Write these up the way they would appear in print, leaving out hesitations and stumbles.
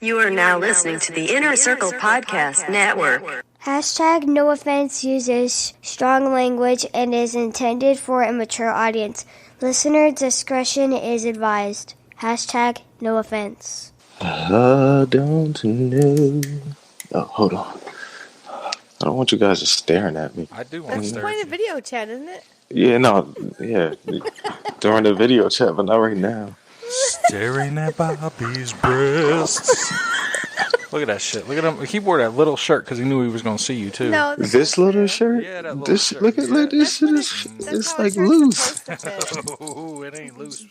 You are now listening to the Inner Circle Podcast Network. Hashtag no offense uses strong language and is intended for a mature audience. Listener discretion is advised. Hashtag no offense. I don't know. Oh, hold on. I don't want you guys just staring at me. I do want to stare. That's the point of video chat, isn't it? Yeah, no, yeah. During the video chat, but not right now. Staring at Bobby's breasts. Look at that shit. Look at him. He wore that little shirt because he knew he was going to see you, too. No, This little shirt? Yeah, that little This shirt. look at this shit is it's like loose. Oh, it ain't loose.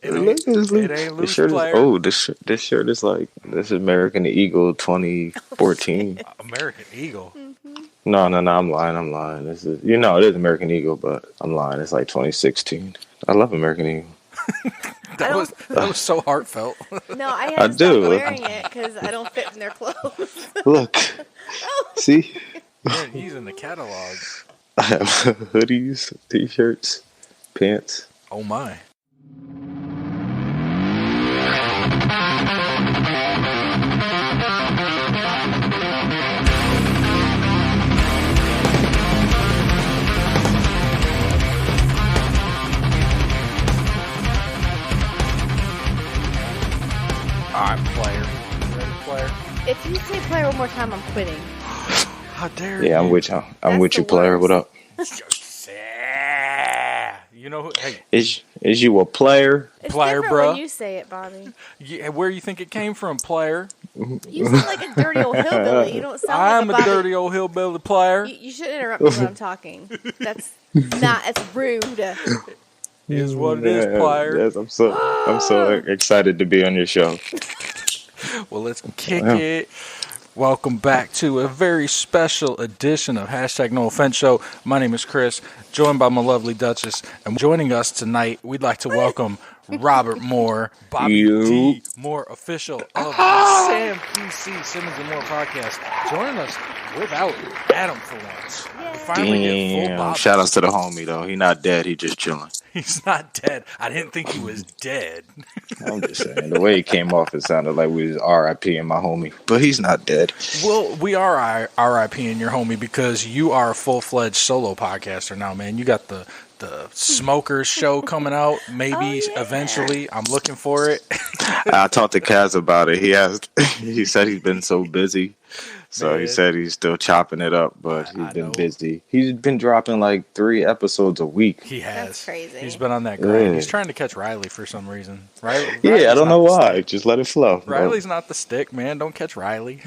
Look, it's loose. It ain't loose, This shirt is player. this shirt is like this is American Eagle 2014. American Eagle. No, I'm lying. This is it is American Eagle, but I'm lying. It's like 2016. I love American Eagle. That was so heartfelt. No, I had to stop wearing it because I don't fit in their clothes. Look, see, Yeah, he's in the catalog. I have hoodies, t-shirts, pants. Oh, my. All right, player. You ready, player? If you say player one more time, I'm quitting. How dare you? Yeah, I'm with you. I'm with the you, player. What up? You know who? Hey, Is you a player? It's Player, different bruh. when you say it, Bobby. where you think it came from, player? You sound like a dirty old hillbilly. You don't sound I'm like a dirty old hillbilly player. You should interrupt me when I'm talking. That's it's rude. Is what it is, player. Yes, I'm so excited to be on your show. Well, let's kick it. Welcome back to a very special edition of Hashtag No Offense Show. My name is Chris, joined by my lovely Duchess. And joining us tonight, we'd like to welcome Robert Moore, Bobby D. Moore, official of the Sam PC Simmons and Moore podcast. Joining us without Adam for once. We finally get full Damn. Bobby. Shout outs to the homie, though. He not dead. He just chilling. He's not dead. I didn't think he was dead. I'm just saying. The way he came off, it sounded like we was R.I.P. in my homie. But he's not dead. Well, we are R.I.P. in your homie because you are a full-fledged solo podcaster now, man. You got the Smokers show coming out, maybe eventually. I'm looking for it. I talked to Kaz about it. He said he's been so busy. So Man. he said he's still chopping it up, but he's been busy. He's been dropping like 3 episodes a week. He has. That's crazy. He's been on that grind. Yeah. He's trying to catch Riley for some reason. Riley's Yeah, I don't know not the why. stick. Just let it flow. Riley's not the stick, man. Don't catch Riley.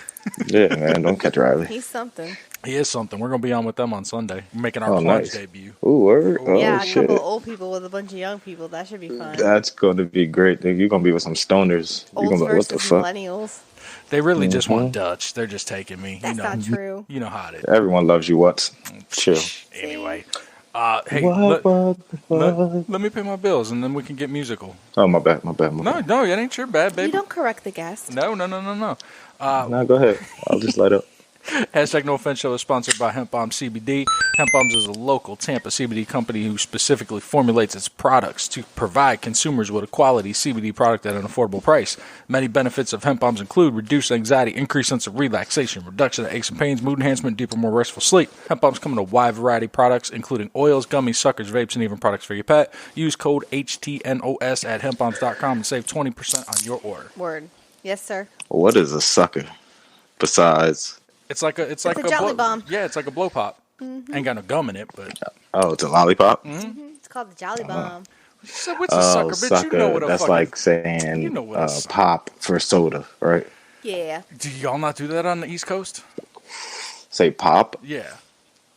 Yeah, man. Don't catch Riley. He's something. He is something. We're going to be on with them on Sunday. We're making our Oh, plunge nice. debut. Ooh, word. Oh, Yeah, a shit. couple of old people with a bunch of young people. That should be fun. That's going to be great. You're going to be with some stoners. You're Olds going to be like, what the versus fuck? millennials. They really just want Dutch. They're just taking me. That's not true. You know how it is. Everyone loves you, what? Chill. Anyway. Hey, What? let me pay my bills and then we can get musical. Oh, my bad. No, it ain't your bad, You baby. don't correct the guest. No. No, go ahead. I'll just light up. Hashtag No Offense Show is sponsored by Hemp Bombs CBD. Hemp Bombs is a local Tampa CBD company who specifically formulates its products to provide consumers with a quality CBD product at an affordable price. Many benefits of Hemp Bombs include reduced anxiety, increased sense of relaxation, reduction of aches and pains, mood enhancement, deeper, more restful sleep. Hemp Bombs come in a wide variety of products, including oils, gummies, suckers, vapes, and even products for your pet. Use code HTNOS at hempbombs.com and save 20% on your order. Word. Yes, sir. What is a sucker besides... It's like a Jolly Bomb. Yeah, it's like a blow pop. Ain't got no gum in it, but Oh, it's a lollipop? It's called the Jolly Bomb. so what's a sucker? Bitch, you know what a That's fucking... like saying you know what a sucker- pop for soda, right? Yeah. Do y'all not do that on the East Coast? Say pop? Yeah.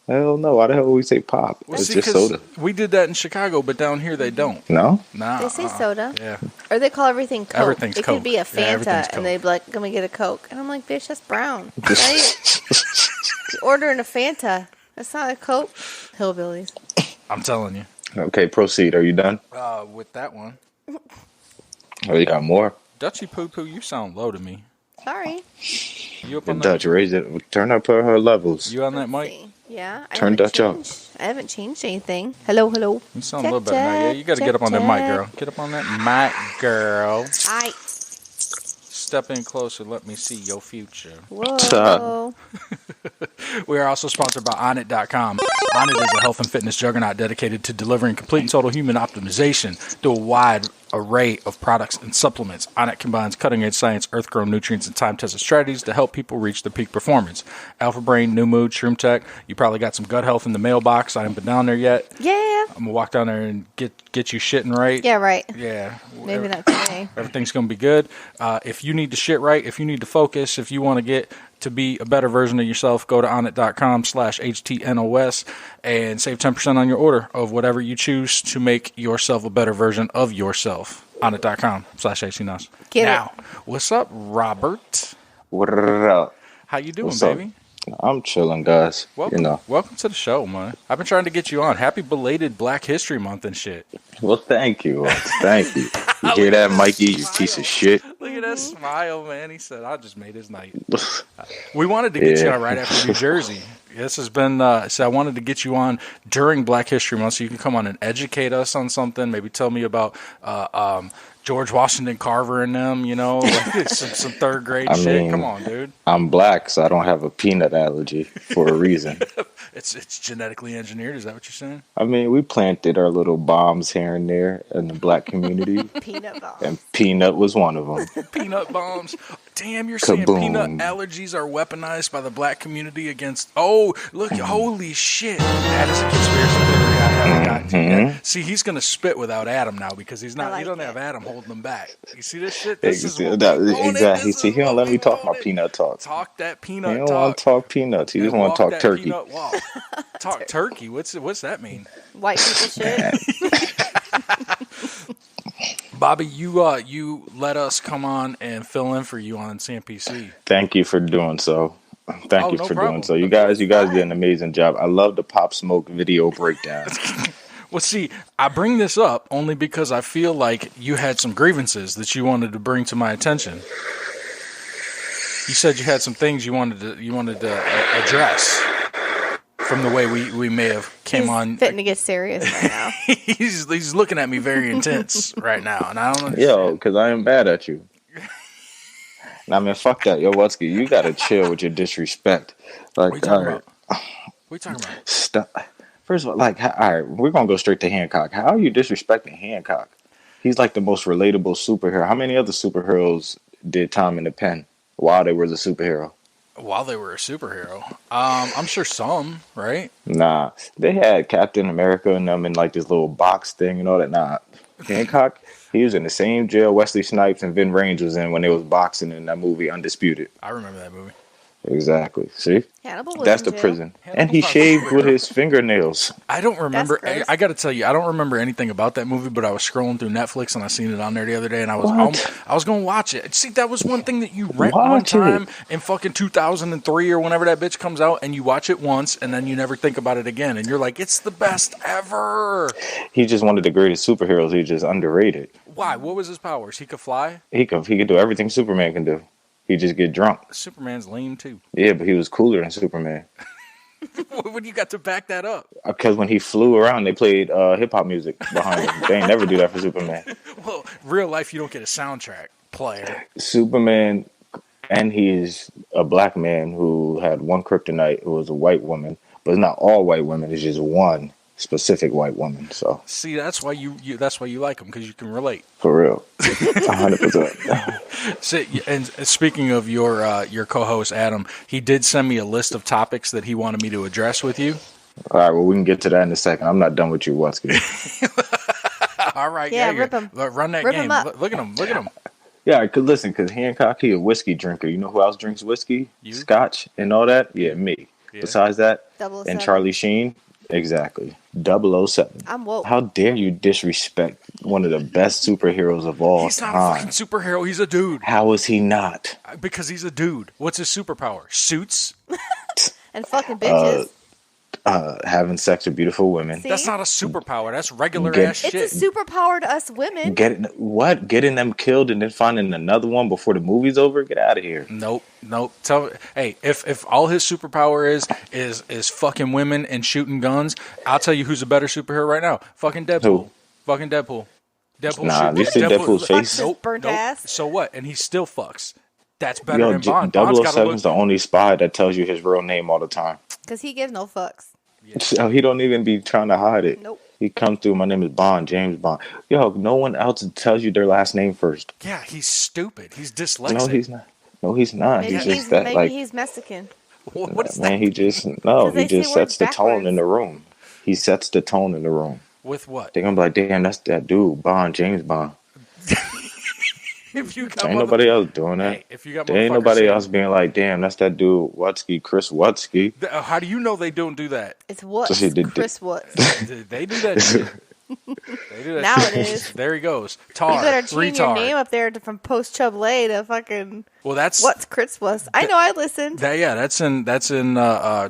Hell no. Why the hell would we say pop? Well, It's see, just 'cause soda. we did that in Chicago, but down here they don't. No? Nah. They say soda. Yeah. Or they call everything Coke. Everything's it Coke. could be a Yeah, Fanta, everything's Coke. and they'd be like, "Can we get a Coke?" And I'm like, "Bitch, that's brown." Right? You're ordering a Fanta. That's not a Coke. Hillbillies. I'm telling you. Okay, proceed. Are you done? With that one. Oh, you got more? Dutchy Poo Poo, you sound low to me. Sorry. You up on Dutch, raise it. Turn up her levels. You on that mic? See. Yeah. Turn Dutch up. I haven't changed anything. Hello. You sound a little better now. Yeah, you got to get up on that mic, girl. Get up on that mic, girl. Step in closer. Let me see your future. Whoa. We are also sponsored by Onnit.com. Onnit is a health and fitness juggernaut dedicated to delivering complete and total human optimization through a wide array of products and supplements. Onnit combines cutting-edge science, earth-grown nutrients, and time-tested strategies to help people reach their peak performance. Alpha Brain, New Mood, Shroom Tech. You probably got some gut health in the mailbox. I haven't been down there yet. Yeah. I'm going to walk down there and get you shitting right. Yeah, right. Yeah. Maybe not today. Everything's going to be good. If you need to shit right, if you need to focus, if you want to get to be a better version of yourself, go to onnit.com/HTNOS and save 10% on your order of whatever you choose to make yourself a better version of yourself. Onnit.com/HTNOS. Now, what's up, Robert? What up? How you doing, What's baby? Up? I'm chilling, guys. Welcome, welcome to the show, man. I've been trying to get you on. Happy belated Black History Month and shit. Well, thank you. Thank you. You hear that, Mikey? You piece of shit. Look at that smile, man. He said, I just made his night. We wanted to get you on right after New Jersey. This has been, so I wanted to get you on during Black History Month so you can come on and educate us on something. Maybe tell me about George Washington Carver and them, you know, like some third grade shit. Come on, dude. I'm black, so I don't have a peanut allergy for a reason. It's genetically engineered. Is that what you're saying? I mean, we planted our little bombs here and there in the black community. Peanut bombs. And peanut was one of them. Peanut bombs. Damn, you're saying peanut allergies are weaponized by the black community against... Oh, look, holy shit. That is a conspiracy theory I haven't gotten to yet. See, he's going to spit without Adam now because he doesn't have Adam holding him back. You see this shit? This is exactly. See, he don't let me talk my peanut talk. Talk that peanut talk. He don't want to talk peanuts. He just want to talk turkey. Talk turkey? What's that mean? White people shit. Bobby, you let us come on and fill in for you on CNPC. Thank you for doing so. Thank you for doing so. You guys did an amazing job. I love the Pop Smoke video breakdown. Well, see, I bring this up only because I feel like you had some grievances that you wanted to bring to my attention. You said you had some things you wanted to address from the way we may have came on. Fitting to get serious right now. he's looking at me very intense right now, and I don't understand. Yo, because I am bad at you. I mean, fuck that. Yo, Wutsky, you got to chill with your disrespect. Like, what are you talking about? What are you talking about? Stop. First of all, like, all right, we're going to go straight to Hancock. How are you disrespecting Hancock? He's like the most relatable superhero. How many other superheroes did time in the pen while they were the superhero? While they were a superhero? I'm sure some, right? Nah. They had Captain America and them in like this little box thing and all that. Nah. Hancock, he was in the same jail Wesley Snipes and Vin Rames was in when they was boxing in that movie Undisputed. I remember that movie. Exactly. See? Hannibal was That's in the jail. prison. Hannibal And he shaved with his fingernails. I don't remember. That's I got to tell you, I don't remember anything about that movie, but I was scrolling through Netflix and I seen it on there the other day and I was going to watch it. See, that was one thing that you rent one time in fucking 2003 or whenever that bitch comes out and you watch it once and then you never think about it again. And you're like, it's the best ever. He's just one of the greatest superheroes. He's just underrated. Why? What was his powers? He could fly? He could do everything Superman can do. He just get drunk. Superman's lame too. Yeah, but he was cooler than Superman. What do you got to back that up? Because when he flew around, they played hip-hop music behind him. They ain't never do that for Superman. Well, real life, you don't get a soundtrack player. Superman, and he's a black man who had one kryptonite. Who was a white woman. But it's not all white women. It's just one specific white woman. So see, that's why you like him, because you can relate. For real. 100%. So, and speaking of your co-host Adam, he did send me a list of topics that he wanted me to address with you. All right, well, we can get to that in a second. I'm not done with you, Wutsky. All right, yeah, rip him. Run that Rip game. him up. Look at him. Yeah, because Hancock, he a whiskey drinker. You know who else drinks whiskey? You? Scotch and all that? Yeah, me. Yeah. Besides that, 007. and Charlie Sheen. Exactly. 007. I'm woke. How dare you disrespect one of the best superheroes of all time? He's not a fucking superhero. He's a dude. How is he not? Because he's a dude. What's his superpower? Suits? And fucking bitches. Having sex with beautiful women. See? That's not a superpower. That's regular ass shit. It's a superpower to us women. Getting them killed and then finding another one before the movie's over? Get out of here. Nope. Hey, if all his superpower is fucking women and shooting guns, I'll tell you who's a better superhero right now. Fucking Deadpool. Who? Fucking Deadpool. Nah, you see Deadpool's face? Burnt ass. So what? And he still fucks. That's better than Bond. Double Bond's O got to Seven look. is the only spy that tells you his real name all the time. Because he gives no fucks. Yeah. So he don't even be trying to hide it. Nope. He comes through. My name is Bond, James Bond. Yo, no one else tells you their last name first. Yeah, he's stupid. He's dyslexic. No, he's not. No, he's not. Maybe He's just that maybe like. he's Mexican. What is Man, that? he just no. He Because they just say words sets the tone backwards. in the room. He sets the tone in the room. With what? They're gonna be like, damn, that's that dude, Bond, James Bond. If you got Ain't nobody else doing that. Hey, if you got There ain't motherfuckers nobody saying- else being like, damn, that's that dude, Wutsky, Chris Wutsky. How do you know they don't do that? It's what? So she did- Chris what? They do that shit. They do that Now shit. it is. There he goes. Tar. You better change your retard. name up there from Post Chub Lay to fucking Well, that's what's Chris was. I know I listened. that's in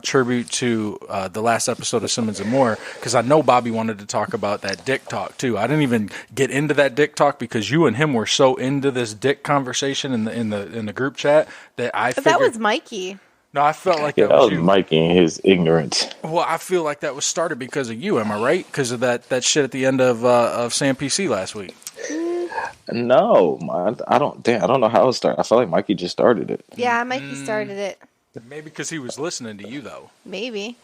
tribute to the last episode of Simmons and Moore, because I know Bobby wanted to talk about that dick talk too. I didn't even get into that dick talk because you and him were so into this dick conversation in the group chat that I But figured. that was Mikey. No, I felt like Yeah, that was you. Mikey and his ignorance. Well, I feel like that was started because of you. Am I right? Because of that shit at the end of Sam PC last week. No, I don't know how it started. I felt like Mikey just started it. Yeah, Mikey started it. Maybe because he was listening to you though. Maybe.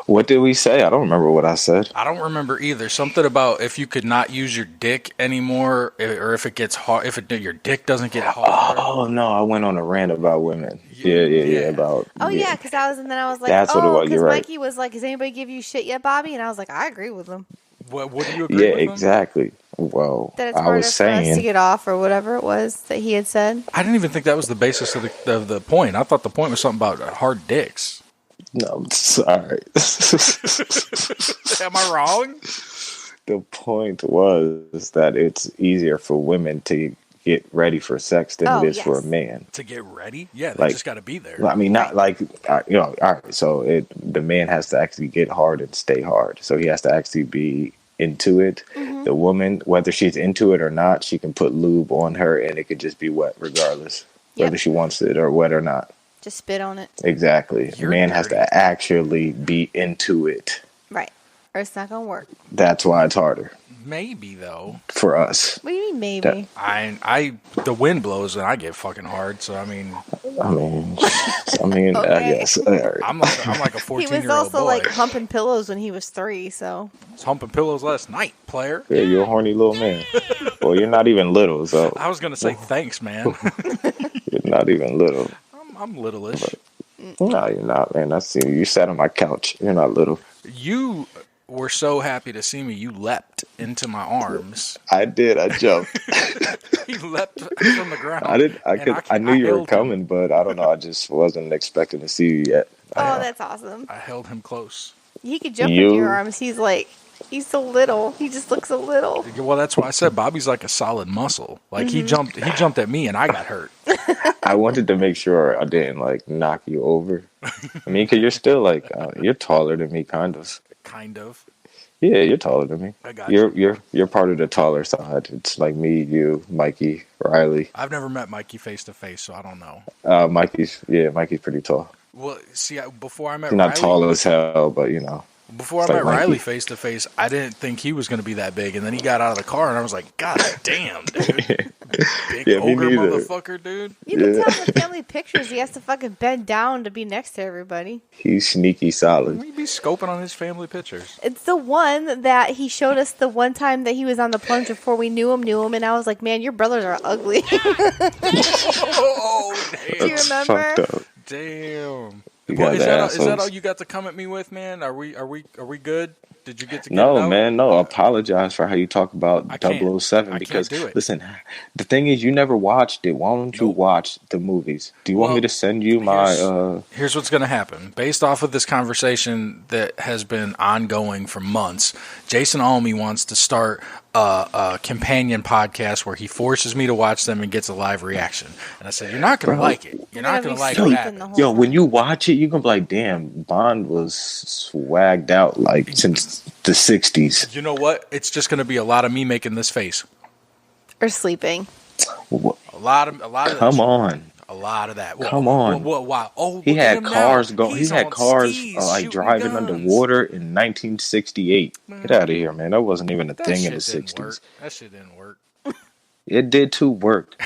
What did we say? I don't remember what I said. I don't remember either. Something about if you could not use your dick anymore, or if it gets hard, your dick doesn't get hard. Oh no, I went on a rant about women. Yeah. About. Oh yeah, because and then I was like, That's what it was. because You're right. Mikey was like, "Does anybody give you shit yet, Bobby?" And I was like, "I agree with him." What do you agree Yeah, with him? exactly. Well, That it's I harder was for us to saying. get off or whatever it was that he had said. I didn't even think that was the basis of the point. I thought the point was something about hard dicks. No, sorry. Am I wrong? The point was that it's easier for women to get ready for sex than Oh, it is for a yes. man. To get ready? Yeah, they Like- just got to be there. I mean, not like all right. So the man has to actually get hard and stay hard. So he has to actually be into it. Mm-hmm. The woman, whether she's into it or not, she can put lube on her, and it could just be wet regardless, whether Yep. she wants it or wet or not. Just spit on it. Exactly. You're a man has dirty. to actually be into it. Right. Or it's not gonna work. That's why it's harder Maybe though. for us. What do you mean maybe? I the wind blows and I get fucking hard. So I mean, I mean, I Okay. guess. All right. I'm like a He 14-year-old was also boy. like humping pillows when he was 3, so I was humping pillows last night, player. Yeah, you're a horny little man. Well, you're not even little, so I was gonna say thanks, man. you're not even little. I'm littleish. No, you're not, man. I see you. You sat on my couch. You're not little. You were so happy to see me. You leapt into my arms. I did. I jumped. He leapt from the ground. I knew you were coming, but I don't know. I just wasn't expecting to see you yet. oh, that's awesome. I held him close. He could jump You- into your arms. He's so little. He just looks so little. Well, that's why I said Bobby's like a solid muscle. Like he jumped at me and I got hurt. I wanted to make sure I didn't like knock you over. I mean, because you're still like you're taller than me, kind of. Kind of. Yeah, you're taller than me. I got You're part of the taller side. It's like me, you, Mikey, Riley. I've never met Mikey face to face, so I don't know. Mikey's pretty tall. Well, see, before I met He's not Riley, tall as hell, but you know. before I it's met like Riley Mikey. face to face, I didn't think he was going to be that big, and then he got out of the car, and I was like, God damn, dude, big Yeah, me ogre neither. motherfucker, dude. You can Yeah. tell in the family pictures he has to fucking bend down to be next to everybody. He's sneaky solid. We be scoping on his family pictures. It's the one that he showed us the one time that he was on the plunge before we knew him, and I was like, man, your brothers are ugly. Oh, Do you That's remember? fucked up. damn. You Well, got is the that assholes. all you got to come at me with, man? Are we good? Did you get to get No, out? man, no. Apologize for how you talk about I can't. 007 I can't because do it. listen, the thing is you never watched it. Why don't you Nope. watch the movies? Do you want me Well, to send you my Here's what's going to happen. Based off of this conversation that has been ongoing for months, Jason Almy wants to start a companion podcast where he forces me to watch them and gets a live reaction. And I said, you're not going to like it. You're not going to like sleeping that. the whole Yo, time. when you watch it, you're gonna be like, damn, Bond was swagged out like since the 60s. You know what? It's just going to be a lot of me making this face. Or sleeping. A lot of Come that. on. A lot of that. Well, Come on. Wow. Oh, He look at had him cars now. going. He He's had on cars skis, like shooting driving guns. underwater in 1968. Get out of here, man. That wasn't even a That thing shit in the didn't 60s. work. That shit didn't work. It did too. Worked.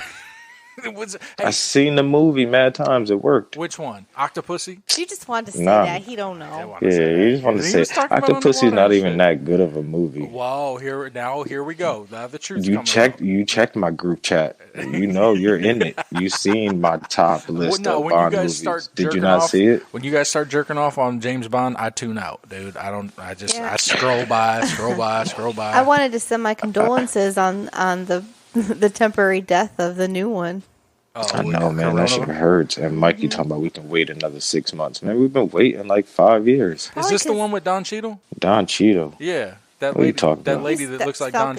I seen the movie mad times. It worked. Which one? Octopussy? You just wanted to say Nah. that. He don't know. Yeah, you just want to say Octopussy's not even that good of a movie. Whoa, here we go. Now the truth's You checked my group chat. You know you're in it. You seen my top list of Bond movies. Did you not see it? When you guys start jerking off on James Bond, I tune out, dude. I scroll by. I wanted to send my condolences on the temporary death of the new one. Oh, I know, man. That shit hurts. And Mikey talking about we can wait another 6 months. Man, we've been waiting like 5 years. Is this the one with Don Cheadle? Don Cheadle. Yeah, that lady that looks like Don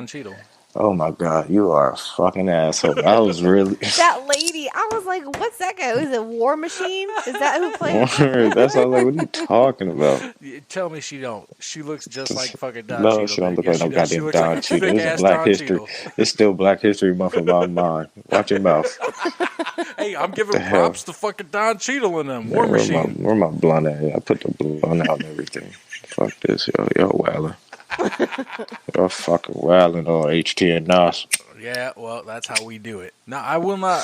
Cheadle. Oh my God, you are a fucking asshole. I was really that lady. I was like, "What's that guy? Is it War Machine? Is that who played?" That's all. Like, what are you talking about? Tell me she don't. She looks just like fucking Don no, Cheadle. No, she don't look like no goddamn Don Cheadle. It's Black History. It's still Black History Month in my mind. Watch your mouth. Hey, I'm giving props to fucking Don Cheadle in them. War Machine. Where my blunt at? I put the blunt out and everything. Fuck this, yo, wildin'. You're fucking wildin' on HTNOS. Yeah, well, that's how we do it. No, I will not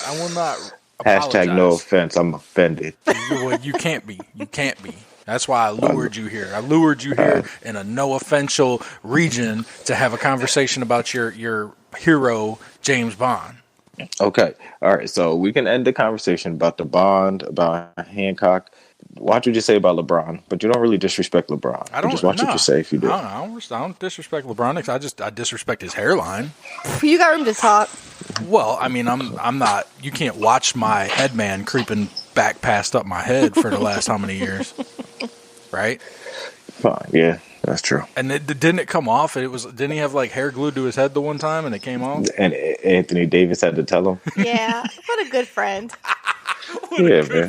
Hashtag no offense. I'm offended. Well, you can't be. That's why I lured you here. I lured you here in a no-offential region to have a conversation about your hero, James Bond. Okay. All right. So we can end the conversation about the Bond, about Hancock. Watch what you say about LeBron, but you don't really disrespect LeBron. I don't. Just watch what you say if you do. I don't disrespect LeBron. I disrespect his hairline. You got room to talk. Well, I mean, I'm not. You can't watch my headman creeping back past up my head for the last how many years, right? Fine. Yeah, that's true. And didn't it come off? Didn't he have like hair glued to his head the one time and it came off? And Anthony Davis had to tell him. Yeah, what a good friend.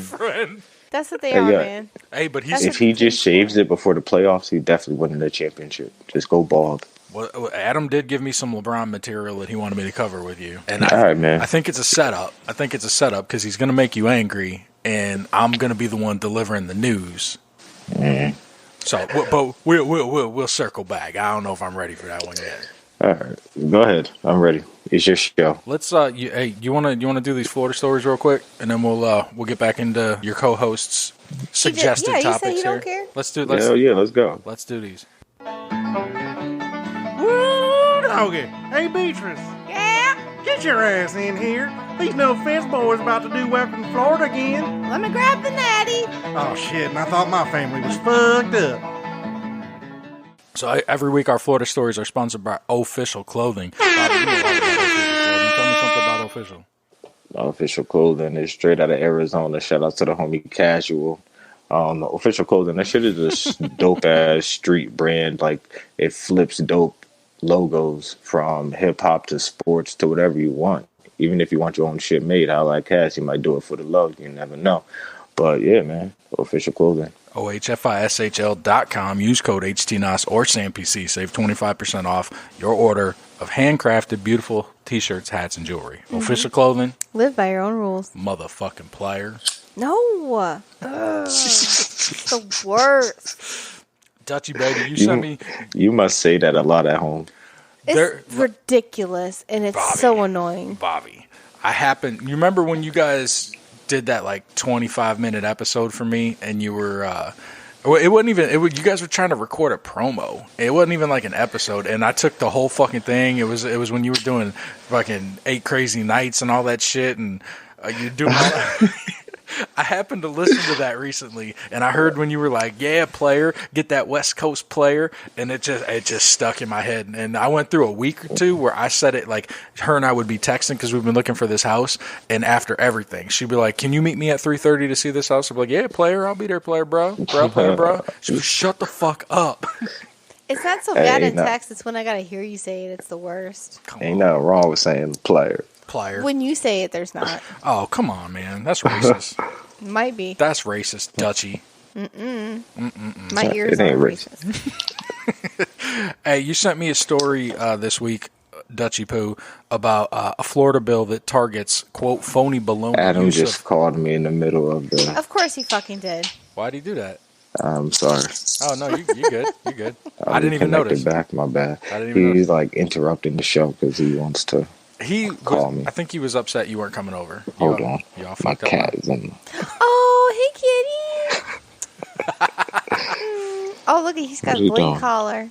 Friend. That's what they are, man. Hey, but if he just shaves it before the playoffs, he definitely wins the championship. Just go bald. Well, Adam did give me some LeBron material that he wanted me to cover with you. And all right, man. I think it's a setup. Because he's going to make you angry, and I'm going to be the one delivering the news. Mm. So, but we'll circle back. I don't know if I'm ready for that one yet. All right, go ahead. I'm ready. It's your show. Let's. You want to do these Florida stories real quick, and then we'll get back into your co-hosts' suggested topics you said you here. Don't care? Let's do. Let's go. Let's do these. Woo, doggy. Hey, Beatrice. Yeah? Get your ass in here. These no-offense boys about to do welcome to Florida again. Let me grab the natty. Oh, shit, and I thought my family was fucked up. So every week our Florida stories are sponsored by Ohfishl Clothing. Bobby, you know about Ohfishl Clothing. Tell me something about Ohfishl. Ohfishl Clothing is straight out of Arizona. Shout out to the homie Casual. Ohfishl Clothing, that shit is a dope ass street brand. Like, it flips dope logos from hip hop to sports to whatever you want. Even if you want your own shit made, I like Cash, you might do it for the love. You never know. But yeah, man, Ohfishl Clothing. OHFISHL.com. Use code HTNOS or SAMPC. Save 25% off your order of handcrafted, beautiful t-shirts, hats, and jewelry. Ohfishl Clothing. Live by your own rules. Motherfucking player. No. It's the worst. Dutchy baby, you sent me. You must say that a lot at home. It's ridiculous, and it's so annoying. Bobby, you remember when you guys did that like 25-minute episode for me, and you were it wasn't even you guys were trying to record a promo. It wasn't even like an episode, and I took the whole fucking thing. It was when you were doing fucking 8 Crazy Nights and all that shit, and you doing I happened to listen to that recently, and I heard when you were like, "Yeah, player, get that West Coast player," and it just stuck in my head. And I went through a week or two where I said it like her and I would be texting because we've been looking for this house, and after everything, she'd be like, "Can you meet me at 3:30 to see this house?" I'd be like, "Yeah, player, I'll be there, player, bro, player, bro." She'd be, "Shut the fuck up." It's not so bad in text. It's when I gotta hear you say it. It's the worst. Ain't nothing wrong with saying player. When you say it, there's not. Oh, come on, man. That's racist. Might be. That's racist, Dutchy. My ears are racist. Hey, you sent me a story this week, Dutchy Poo, about a Florida bill that targets, quote, phony baloney. Adam just called me in the middle of the... Of course he fucking did. Why'd he do that? I'm sorry. Oh, no, you good. You good. I didn't even notice. Back, my bad. He's like interrupting the show because he wants to Call me. I think he was upset you weren't coming over. Hold on. Y'all My fucked up. cat is in. Oh, hey, kitty. Oh, look, he's got What a you bling doing? collar.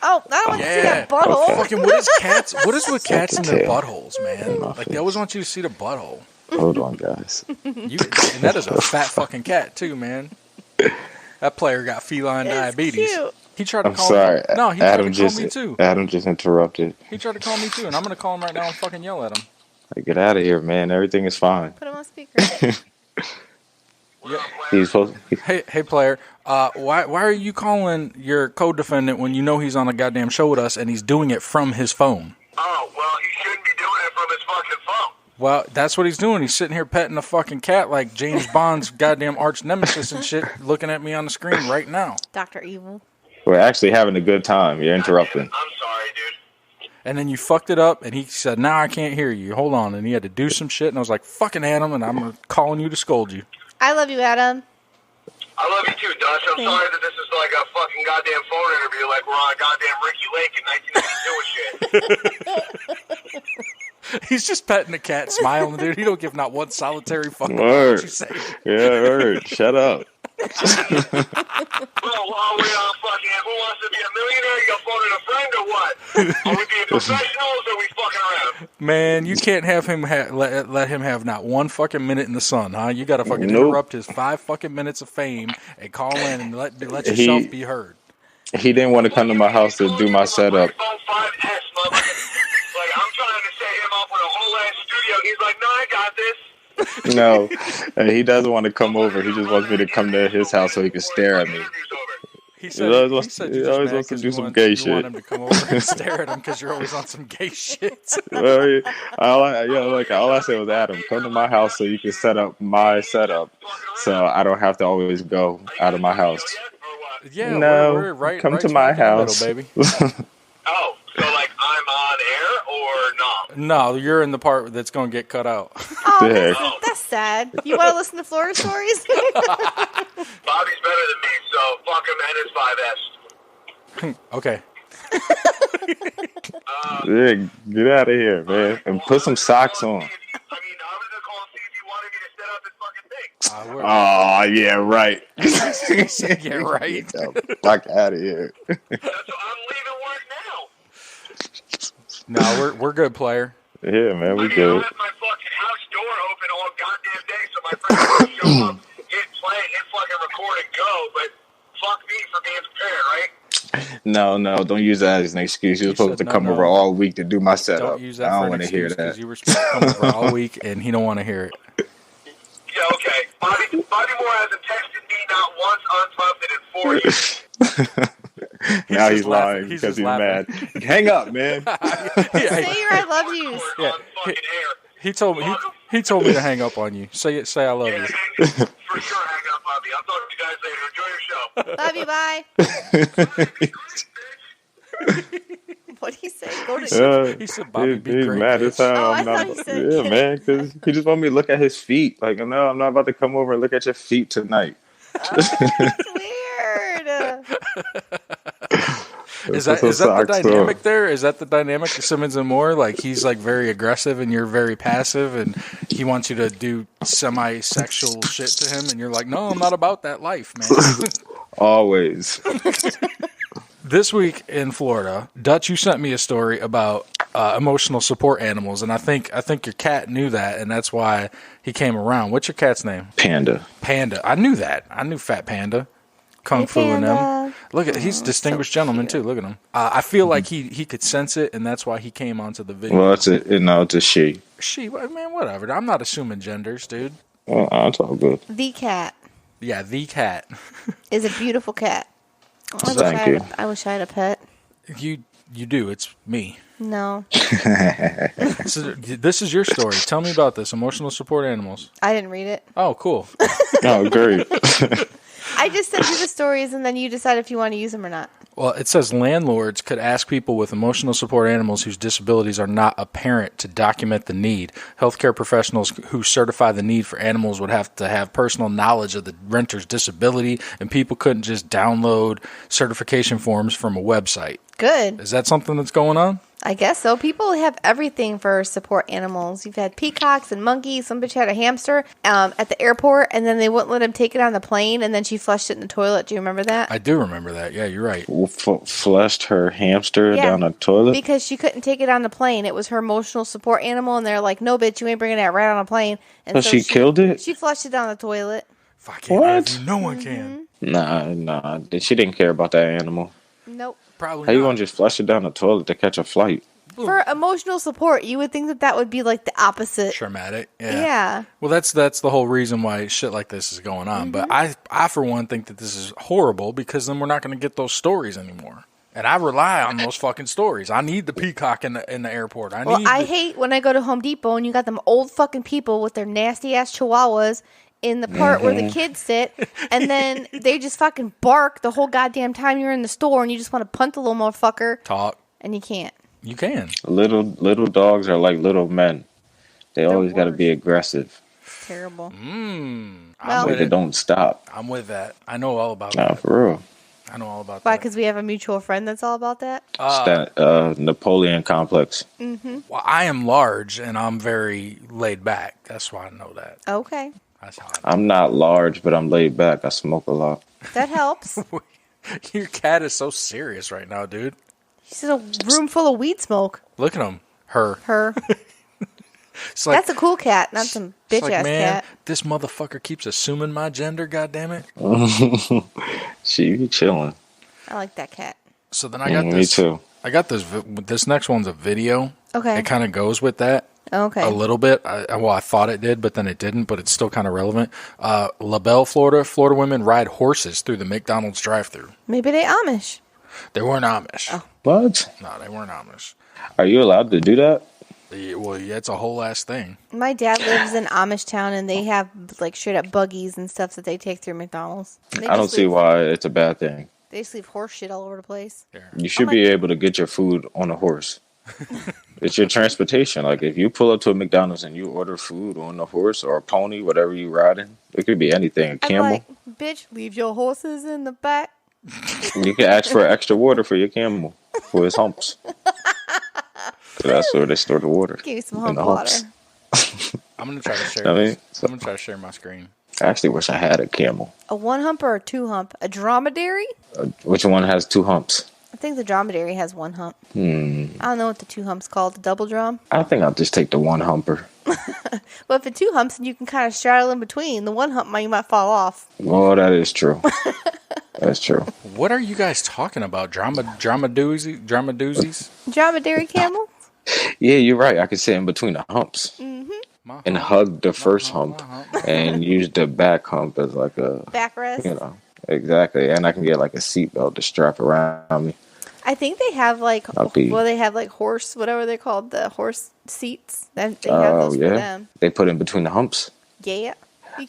Oh, I don't want to see Yeah. that butthole. Okay. Fucking what is cats? What is with Suck cats the and their tail. buttholes, man? My Like they face. always want you to see the butthole. Hold on, guys. And that is a fat fucking cat too, man. That player got feline diabetes. Cute. He tried to I'm call sorry. me. No, he Adam tried to call me too. Adam just interrupted. He tried to call me too, and I'm gonna call him right now and fucking yell at him. Like, get out of here, man. Everything is fine. Put him on speaker. He's supposed. Hey, player. Why are you calling your co-defendant when you know he's on a goddamn show with us and he's doing it from his phone? Oh, well, he shouldn't be doing it from his fucking phone. Well, that's what he's doing. He's sitting here petting a fucking cat like James Bond's goddamn arch nemesis and shit, looking at me on the screen right now. Dr. Evil. We're actually having a good time. You're interrupting. I'm sorry, dude. And then you fucked it up, and he said, "Now I can't hear you. Hold on." And he had to do some shit, and I was like, "Fucking Adam," and I'm calling you to scold you. I love you, Adam. I love you too, Dutch. I'm sorry that this is like a fucking goddamn phone interview like we're on goddamn Ricky Lake in 1992 and shit. He's just petting the cat, smiling, dude. He don't give not one solitary fucking Word. what you say. Yeah, word. Shut up. Well, are we on fucking Who Wants to Be a Millionaire? You phoning a friend or what? Are we being professionals or are we fucking around? Man, you can't have him let him have not one fucking minute in the sun, huh? You got to fucking Nope. interrupt his 5 fucking minutes of fame and call in and let yourself be heard. He didn't want to come to my house to do my setup. iPhone 5S, motherfucker. Like, I'm trying to set him up with a whole ass studio. He's like, no, I got this. No, he doesn't want to come over. He just wants me to come to his house so he can stare at me. He He always wants- said he you're just always mad wants to 'cause do you some want- gay you shit. want him to come over and stare at him because you're always on some gay shit. All I said was, Adam, come to my house so you can set up my setup, so I don't have to always go out of my house. Yeah, No, we're right. come right to my smack in the middle, house. baby. Oh, so like I'm on air or not? No, you're in the part that's going to get cut out. Oh, Yeah. that's sad. You want to listen to Florida stories? Bobby's better than me, so fuck him and his 5S. Okay. Yeah, get out of here, man, and put some socks on. I mean, I was gonna call and see if you wanted me to set up this fucking thing. Oh, yeah, right. Yeah, right. Get the fuck out of here. I'm leaving work now. No, we're good, player. Yeah, man, I we mean, I'll good. have my fucking house door open all goddamn day so my friends can show up, hit play, hit fucking record and go, but fuck me for being prepared, right? No, don't use that as an excuse. You're You supposed said to come no. over all week to do my setup. Don't use that I for don't an want to hear excuse that. because you were supposed to come over all week and he don't want to hear it. Yeah, okay. Bobby Moore hasn't texted me not once uninterrupted in 4 years. Now just he's laughing. lying He's because just he's laughing. mad. Hang up, man. Say your I love yous. Yeah. On fucking air. He told me to hang up on you. Say I love Yeah, you. for sure, hang up, Bobby. I'll talk to you guys later. Enjoy your show. Love you, bye. What did he say? Go to He said, "Bobby, be he's great, mad bitch." as hell. Oh, I I'm thought not, he said- yeah, man, because he just want me to look at his feet. Like, no, I'm not about to come over and look at your feet tonight. It's weird. Is that the dynamic there? Is that the dynamic of Simmons and Moore? Like he's like very aggressive and you're very passive, and he wants you to do semi-sexual shit to him, and you're like, no, I'm not about that life, man. Always. This week in Florida, Dutch, you sent me a story about emotional support animals, and I think your cat knew that, and that's why he came around. What's your cat's name? Panda. Panda. I knew that. I knew Fat Panda. Kung Hey, Fu and them. Panda. Look at he's a distinguished gentleman too. Look at him. I feel like he could sense it, and that's why he came onto the video. Well, it's a she. She, man, whatever. I'm not assuming genders, dude. It's all good. The cat Yeah, the cat. is a beautiful cat. Thank you. I wish I had a pet. You do. It's me. No, So, this is your story. Tell me about this. Emotional support animals. I didn't read it. Oh, cool. Oh, great. I just sent you the stories, and then you decide if you want to use them or not. Well, it says landlords could ask people with emotional support animals whose disabilities are not apparent to document the need. Healthcare professionals who certify the need for animals would have to have personal knowledge of the renter's disability, and people couldn't just download certification forms from a website. Good. Is that something that's going on? I guess so. People have everything for support animals. You've had peacocks and monkeys. Some bitch had a hamster at the airport, and then they wouldn't let him take it on the plane, and then she flushed it in the toilet. Do you remember that? I do remember that. Yeah, you're right. Flushed her hamster down the toilet? Because she couldn't take it on the plane. It was her emotional support animal, and they're like, no, bitch, you ain't bringing that right on a plane. And so she killed it? She flushed it down the toilet. Fuck what? No one can. Nah. She didn't care about that animal. Nope. Probably How you gonna just flush it down the toilet to catch a flight? For emotional support, you would think that would be like the opposite. Traumatic. Yeah. Well, that's the whole reason why shit like this is going on. But I for one think that this is horrible because then we're not going to get those stories anymore. And I rely on those fucking stories. I need the peacock in the airport. I hate when I go to Home Depot and you got them old fucking people with their nasty ass chihuahuas in the part where the kids sit, and then they just fucking bark the whole goddamn time you're in the store, and you just want to punt the little motherfucker. Talk. And you can't. You can. Little dogs are like little men. They're always got to be aggressive. Terrible. They don't stop. I'm with that. I know all about that. Nah, for real. I know all about Why? that. Because we have a mutual friend that's all about that? It's that Napoleon complex. Well, I am large, and I'm very laid back. That's why I know that. Okay. That's how I'm not large, but I'm laid back. I smoke a lot. That helps. Your cat is so serious right now, dude. She's in a room full of weed smoke. Look at him. Her. It's like, that's a cool cat, not some bitch ass cat. This motherfucker keeps assuming my gender, goddammit. She be chilling. I like that cat. So then I got this. Me too. I got this next one's a video. Okay. It kind of goes with that. Okay. A little bit. I thought it did, but then it didn't, but it's still kind of relevant. LaBelle, Florida. Florida women ride horses through the McDonald's drive-thru. Maybe they Amish. They weren't Amish. Oh. What? No, they weren't Amish. Are you allowed to do that? Yeah, well, yeah, it's a whole ass thing. My dad lives in Amish town, and they have like straight up buggies and stuff that they take through McDonald's. I don't see why it's a bad thing. They just leave horse shit all over the place. You should be able to get your food on a horse. It's your transportation. Like if you pull up to a McDonald's and you order food on a horse or a pony, whatever you riding, it could be anything. A camel. I'm like, bitch, leave your horses in the back. You can ask for extra water for your camel for his humps. So that's where they store the water. Give you some hump water. I'm gonna try to share. I'm gonna try to share my screen. I actually wish I had a camel. A one hump or a two hump? A dromedary? Which one has two humps? I think the dromedary has one hump. I don't know what the two humps called. The double drum? I think I'll just take the one humper. Well, if it's two humps, you can kind of straddle in between. The one hump, you might fall off. Oh, that is true. That's true. What are you guys talking about? Drama doozies? Dromedary camel? Yeah, you're right. I could sit in between the humps and hug the first hump and use the back hump as like a backrest. You know, exactly. And I can get like a seatbelt to strap around me. I think they have they have like horse, whatever they're called, the horse seats. They have those for them. They put in between the humps. Yeah.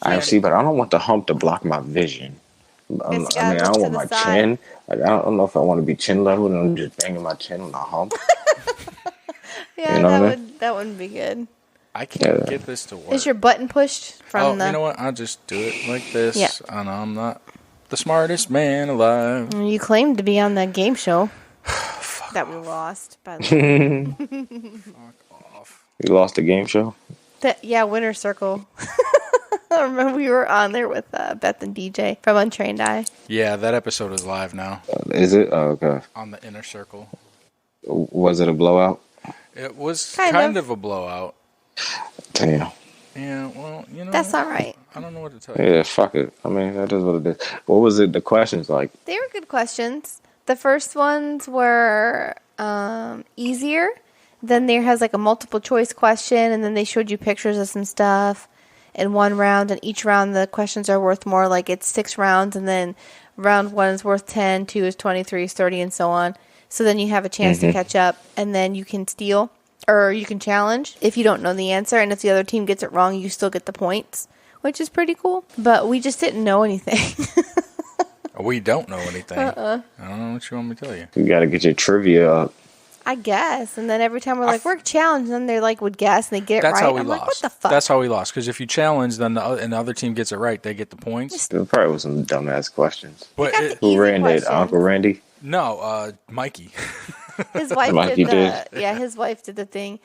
I see, but I don't want the hump to block my vision. I don't want my chin. Like, I don't know if I want to be chin level and I'm just banging my chin on the hump. Yeah, you know that wouldn't be good. I can't get this to work. Is your button pushed from the... you know what? I'll just do it like this. Yeah. I know I'm not the smartest man alive. You claimed to be on that game show that we lost, by the way. Fuck off. You lost the game show? Winner's Circle. I remember we were on there with Beth and DJ from Untrained Eye. Yeah, that episode is live now. Is it? Oh, okay. On the Inner Circle. Was it a blowout? It was kind of a blowout. Damn. Yeah, well, you know. That's all right. I don't know what to tell you. Yeah, fuck it. I mean, that is what it is. What was it? The questions like? They were good questions. The first ones were easier. Then there has like a multiple choice question, and then they showed you pictures of some stuff in one round, and each round the questions are worth more. Like it's 6 rounds, and then round 1 is worth 10, 2 is 20, 3 is 30, and so on. So then you have a chance to catch up, and then you can steal, or you can challenge if you don't know the answer, and if the other team gets it wrong, you still get the points, which is pretty cool. But we just didn't know anything. We don't know anything. I don't know what you want me to tell you. You got to get your trivia up. I guess. And then every time we're like, we're challenged, and they're like, would guess, and they get it right. That's how we I'm lost. like, what the fuck? That's how we lost. Because if you challenge, then the other team gets it right, they get the points. There probably was some dumbass questions. But who ran it? Uncle Randy? No, Mikey. His wife his wife did the thing.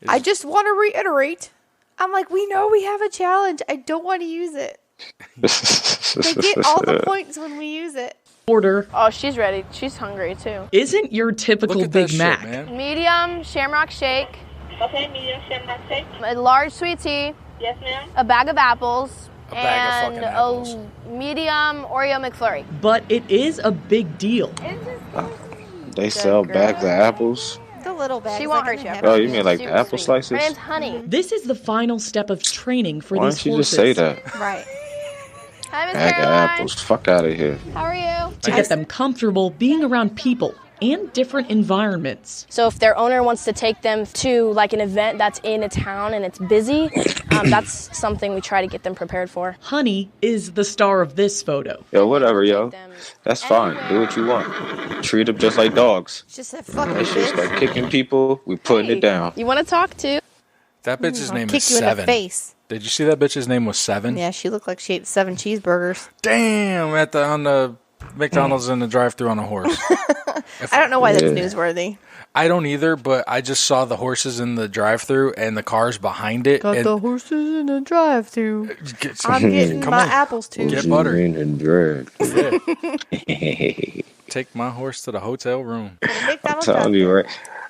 I just want to reiterate. I'm like, we know we have a challenge. I don't want to use it. They get all the points when we use it. Order. Oh, she's ready. She's hungry too. Isn't your typical Big Mac. Shit, medium shamrock shake. Okay, medium shamrock shake. A large sweet tea. Yes, ma'am. A bag of apples. A bag of fucking apples. A medium Oreo McFlurry. But it is a big deal. They sell bags of apples. The little bag. She won't hurt you. Oh, you mean like the apple slices? Her name's Honey. This is the final step of training for Why these don't you horses. just say that? Right. Hi, Miss Bag of Caroline. apples. Fuck out of here. How are you? To get them comfortable being around people and different environments. So if their owner wants to take them to like an event that's in a town and it's busy, that's something we try to get them prepared for. Honey is the star of this photo. Yo, whatever, yo. That's fine. Do what you want. Treat them just like dogs. Just a fucking That shit start kicking people. We putting it down. You want to talk to? That bitch's name kick is you in the 7. face. Did you see that bitch's name was 7? Yeah, she looked like she ate 7 cheeseburgers. Damn, on the McDonald's in the drive-thru on a horse. I don't know why that's newsworthy. I don't either, but I just saw the horses in the drive-thru and the cars behind it. Got the horses in the drive-thru. I'm getting my apples too. Get butter. And drag. Take my horse to the hotel room. I'm telling you, right?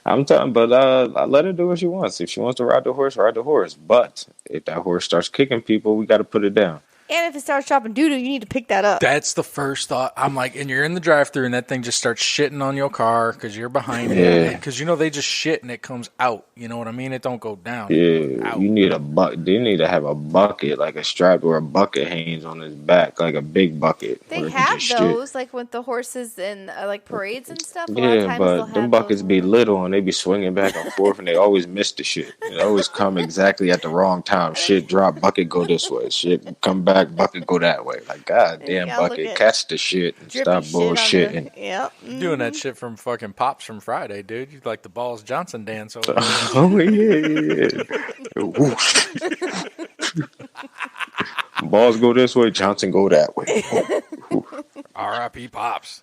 But let her do what she wants. If she wants to ride the horse, ride the horse. But if that horse starts kicking people, we got to put it down. And if it starts dropping doo-doo, you need to pick that up. That's the first thought. I'm like, and you're in the drive-thru, and that thing just starts shitting on your car because you're behind it. Because they just shit and it comes out. You know what I mean? It don't go down. Yeah, you need a bucket. You need to have a bucket, like a strap or a bucket hangs on his back, like a big bucket. They have those, like with the horses and like parades and stuff. Yeah, but them buckets be little and they be swinging back and forth, and they always miss the shit. They always come exactly at the wrong time. Shit drop, bucket go this way. Shit come back. Bucket go that way. Like, goddamn, bucket, catch the shit and stop bullshitting. Yep. You're doing that shit from fucking Pops from Friday, dude. You like the Balls Johnson dance over there. Oh, yeah. Balls go this way, Johnson go that way. R.I.P. Pops.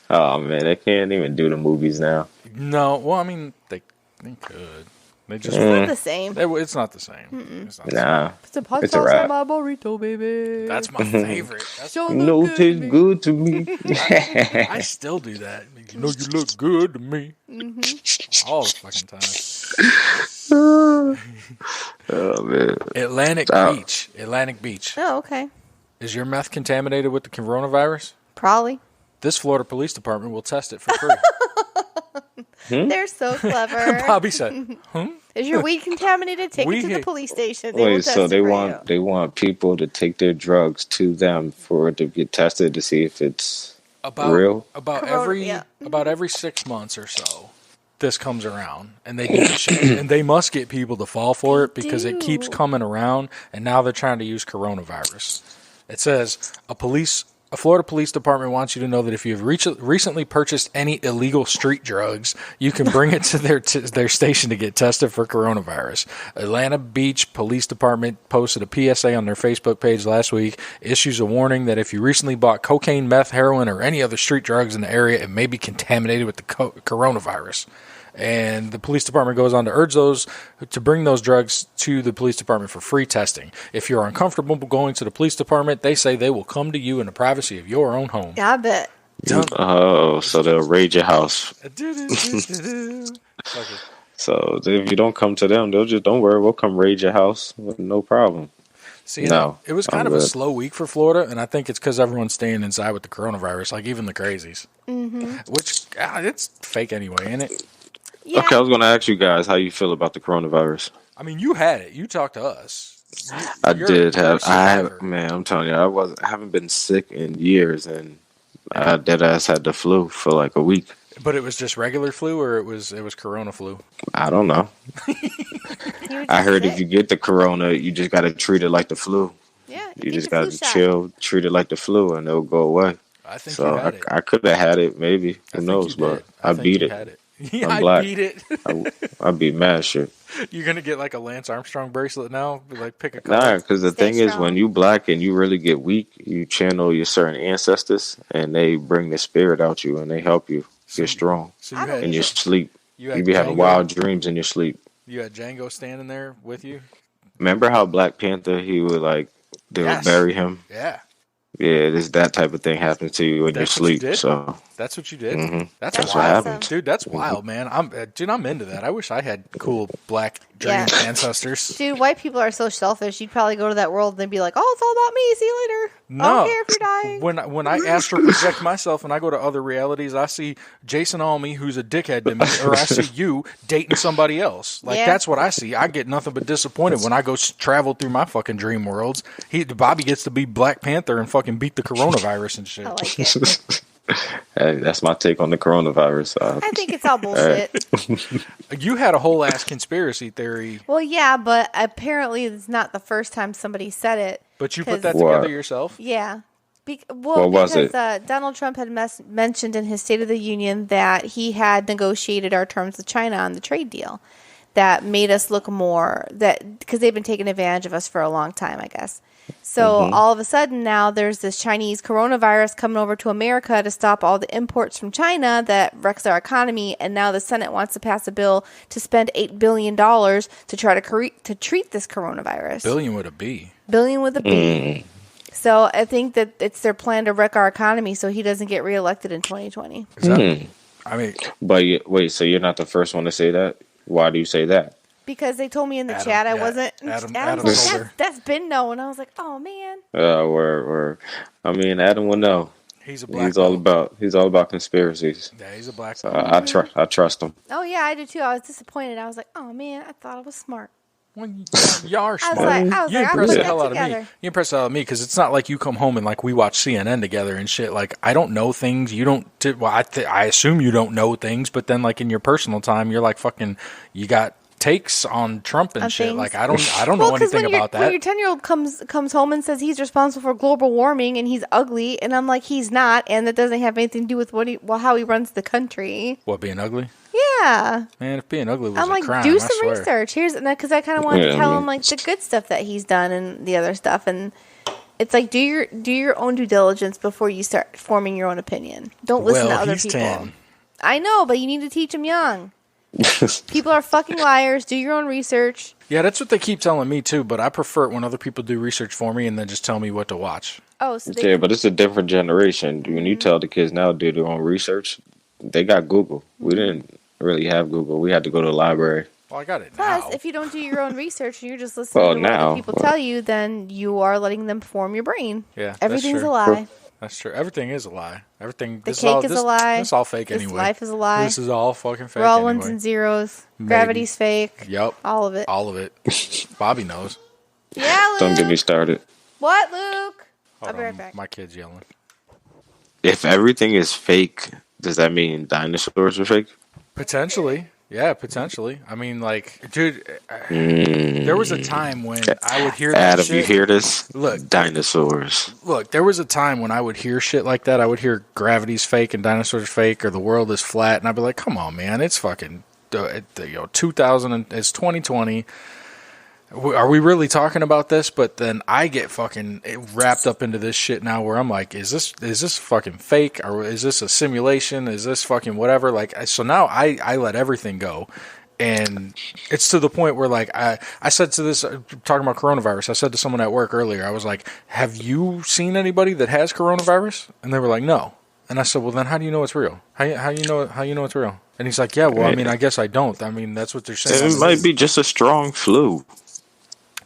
Oh, man, they can't even do the movies now. No, well, I mean, they could. They just it's not the same. It's not the same. It's not the same. It's a wrap. My burrito, baby. That's my favorite. No, it tastes good to me. I still do that. You know, you look good to me. All the fucking time. Oh, man. Atlantic Beach. Oh, okay. Is your meth contaminated with the coronavirus? Probably. This Florida Police Department will test it for free. They're so clever. Bobby said, Is your weed contaminated? Take it to the police station. Wait, so they want people to take their drugs to them for it to get tested to see if it's real? About every 6 months or so, this comes around, and they do shit, and they must get people to fall for it because it keeps coming around, and now they're trying to use coronavirus. It says a Florida Police Department wants you to know that if you've recently purchased any illegal street drugs, you can bring it to their station to get tested for coronavirus. Atlanta Beach Police Department posted a PSA on their Facebook page last week, issues a warning that if you recently bought cocaine, meth, heroin, or any other street drugs in the area, it may be contaminated with the coronavirus. And the police department goes on to urge those to bring those drugs to the police department for free testing. If you're uncomfortable going to the police department, they say they will come to you in the privacy of your own home. Yeah, I bet. Oh, so they'll raid your house. So if you don't come to them, they'll just, don't worry, we'll come raid your house. No problem. See, it was kind of a slow week for Florida, and I think it's because everyone's staying inside with the coronavirus, like even the crazies. Which, it's fake anyway, ain't it? Yeah. Okay, I was going to ask you guys how you feel about the coronavirus. I mean, you had it. You talked to us. Man, I'm telling you, I haven't been sick in years, and I deadass had the flu for like a week. But it was just regular flu, or it was corona flu? I don't know. I heard if you get the corona, you just got to treat it like the flu. Yeah, you just got to chill, treat it like the flu, and it'll go away. I think so. You had it. I could have had it, maybe. Who knows? But I beat it. Yeah, I'm black. I beat it. I beat mad shit. You're gonna get like a Lance Armstrong bracelet now? Like pick a color? Nah, because the thing is, when you black and you really get weak, you channel your certain ancestors, and they bring the spirit out you, and they help you. Get strong So you had in your sleep. You You be having wild dreams in your sleep. You had Django standing there with you. Remember how Black Panther, he would like, they would bury him? Yeah. Yeah, that type of thing happens to you in your That's what you sleep. did? So That's what you did. Mhm. That's what wild. happened, dude. That's wild, man. I'm into that. I wish I had cool black dream ancestors. Dude, white people are so selfish. You'd probably go to that world and they'd be like, "Oh, it's all about me. See you later. I No, don't care if you're dying." when I astral project myself and I go to other realities, I see Jason Almy, who's a dickhead to me, or I see you dating somebody else. Like that's what I see. I get nothing but disappointed when I go travel through my fucking dream worlds. Bobby gets to be Black Panther and fucking beat the coronavirus and shit. I like it. hey, that's my take on the coronavirus. I think it's all bullshit. You had a whole ass conspiracy theory. Well, yeah, but apparently it's not the first time somebody said it. But you put that together yourself? Yeah. What was it? Donald Trump had mentioned in his State of the Union that he had negotiated our terms with China on the trade deal that made us look more, because they've been taking advantage of us for a long time, I guess. So all of a sudden now there's this Chinese coronavirus coming over to America to stop all the imports from China that wrecks our economy. And now the Senate wants to pass a bill to spend $8 billion to try to treat this coronavirus. Billion with a B. Billion with a B. So I think that it's their plan to wreck our economy so he doesn't get reelected in 2020. I mean, but wait, so you're not the first one to say that? Why do you say that? Because they told me in the chat I wasn't. Adam was like, that's been known. I was like, oh man. I mean, Adam will know. He's a black. He's all about conspiracies. Yeah, he's a black. So I trust him. Oh yeah, I do too. I was disappointed. I was like, oh man, I thought I was smart. You are smart. You impress the hell out of me. You impress the hell out of me because it's not like you come home and like we watch CNN together and shit. Like I don't know things. You don't. I assume you don't know things. But then like in your personal time, you're like fucking. You got takes on Trump and shit. Things. Like I don't know anything about that. When your 10-year-old comes home and says he's responsible for global warming and he's ugly, and I'm like, he's not, and that doesn't have anything to do with how he runs the country. What, being ugly? Yeah. Man, if being ugly was I'm like, a crime, do I some swear. research. Because I kind of wanted to tell him like the good stuff that he's done and the other stuff, and it's like do your own due diligence before you start forming your own opinion. Don't listen to other people. 10. I know, but you need to teach him young. People are fucking liars. Do your own research. Yeah, that's what they keep telling me too, but I prefer it when other people do research for me and then just tell me what to watch. Oh, so but it's a different generation. When you tell the kids now to do their own research, they got Google. We didn't really have Google. We had to go to the library. Well, I got it now. Plus, if you don't do your own research and you're just listening to what other people tell you, then you are letting them form your brain. Yeah, everything's a lie. That's true. Everything is a lie. Everything. The cake is a lie. It's all fake anyway. Life is a lie. This is all fucking fake. We're all anyway. ones and zeros. Maybe. Gravity's fake. Yep. All of it. All of it. Bobby knows. Yeah, Luke. Don't get me started. What, Luke? I'll be right back. My kid's yelling. If everything is fake, does that mean dinosaurs are fake? Potentially. Yeah, potentially. I mean, like, dude, there was a time when I would hear that Adam, shit. you hear this? Look. Dinosaurs. Look, there was a time when I would hear shit like that. I would hear gravity's fake and dinosaurs are fake or the world is flat. And I'd be like, come on, man. It's fucking, 2000 and it's 2020. Are we really talking about this? But then I get fucking wrapped up into this shit now where I'm like, is this fucking fake? Or is this a simulation? Is this fucking whatever? Like, so now I let everything go. And it's to the point where like, I said to this, talking about coronavirus, I said to someone at work earlier, I was like, have you seen anybody that has coronavirus? And they were like, no. And I said, well, then how do you know it's real? How you know it's real? And he's like, yeah, well, I mean, I guess I don't. I mean, that's what they're saying. It might be just a strong flu.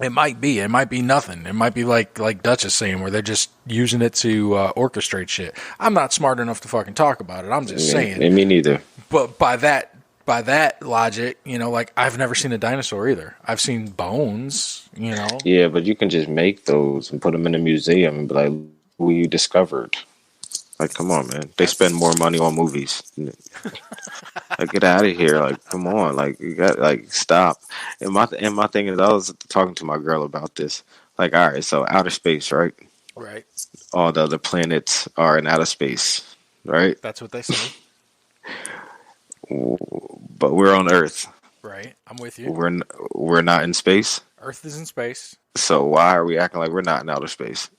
It might be. It might be nothing. It might be like Dutch is saying, where they're just using it to orchestrate shit. I'm not smart enough to fucking talk about it. I'm just saying. Me neither. But by that logic, like I've never seen a dinosaur either. I've seen bones. Yeah, but you can just make those and put them in a museum and be like, "Who you discovered?" Like, come on, man. They spend more money on movies. Like, get out of here. Like, come on. Like, you got, like, stop. And my thing is, I was talking to my girl about this. Like, all right, so outer space, right? Right. All the other planets are in outer space, right? That's what they say. But we're on Earth. Right. I'm with you. We're not in space. Earth is in space. So why are we acting like we're not in outer space?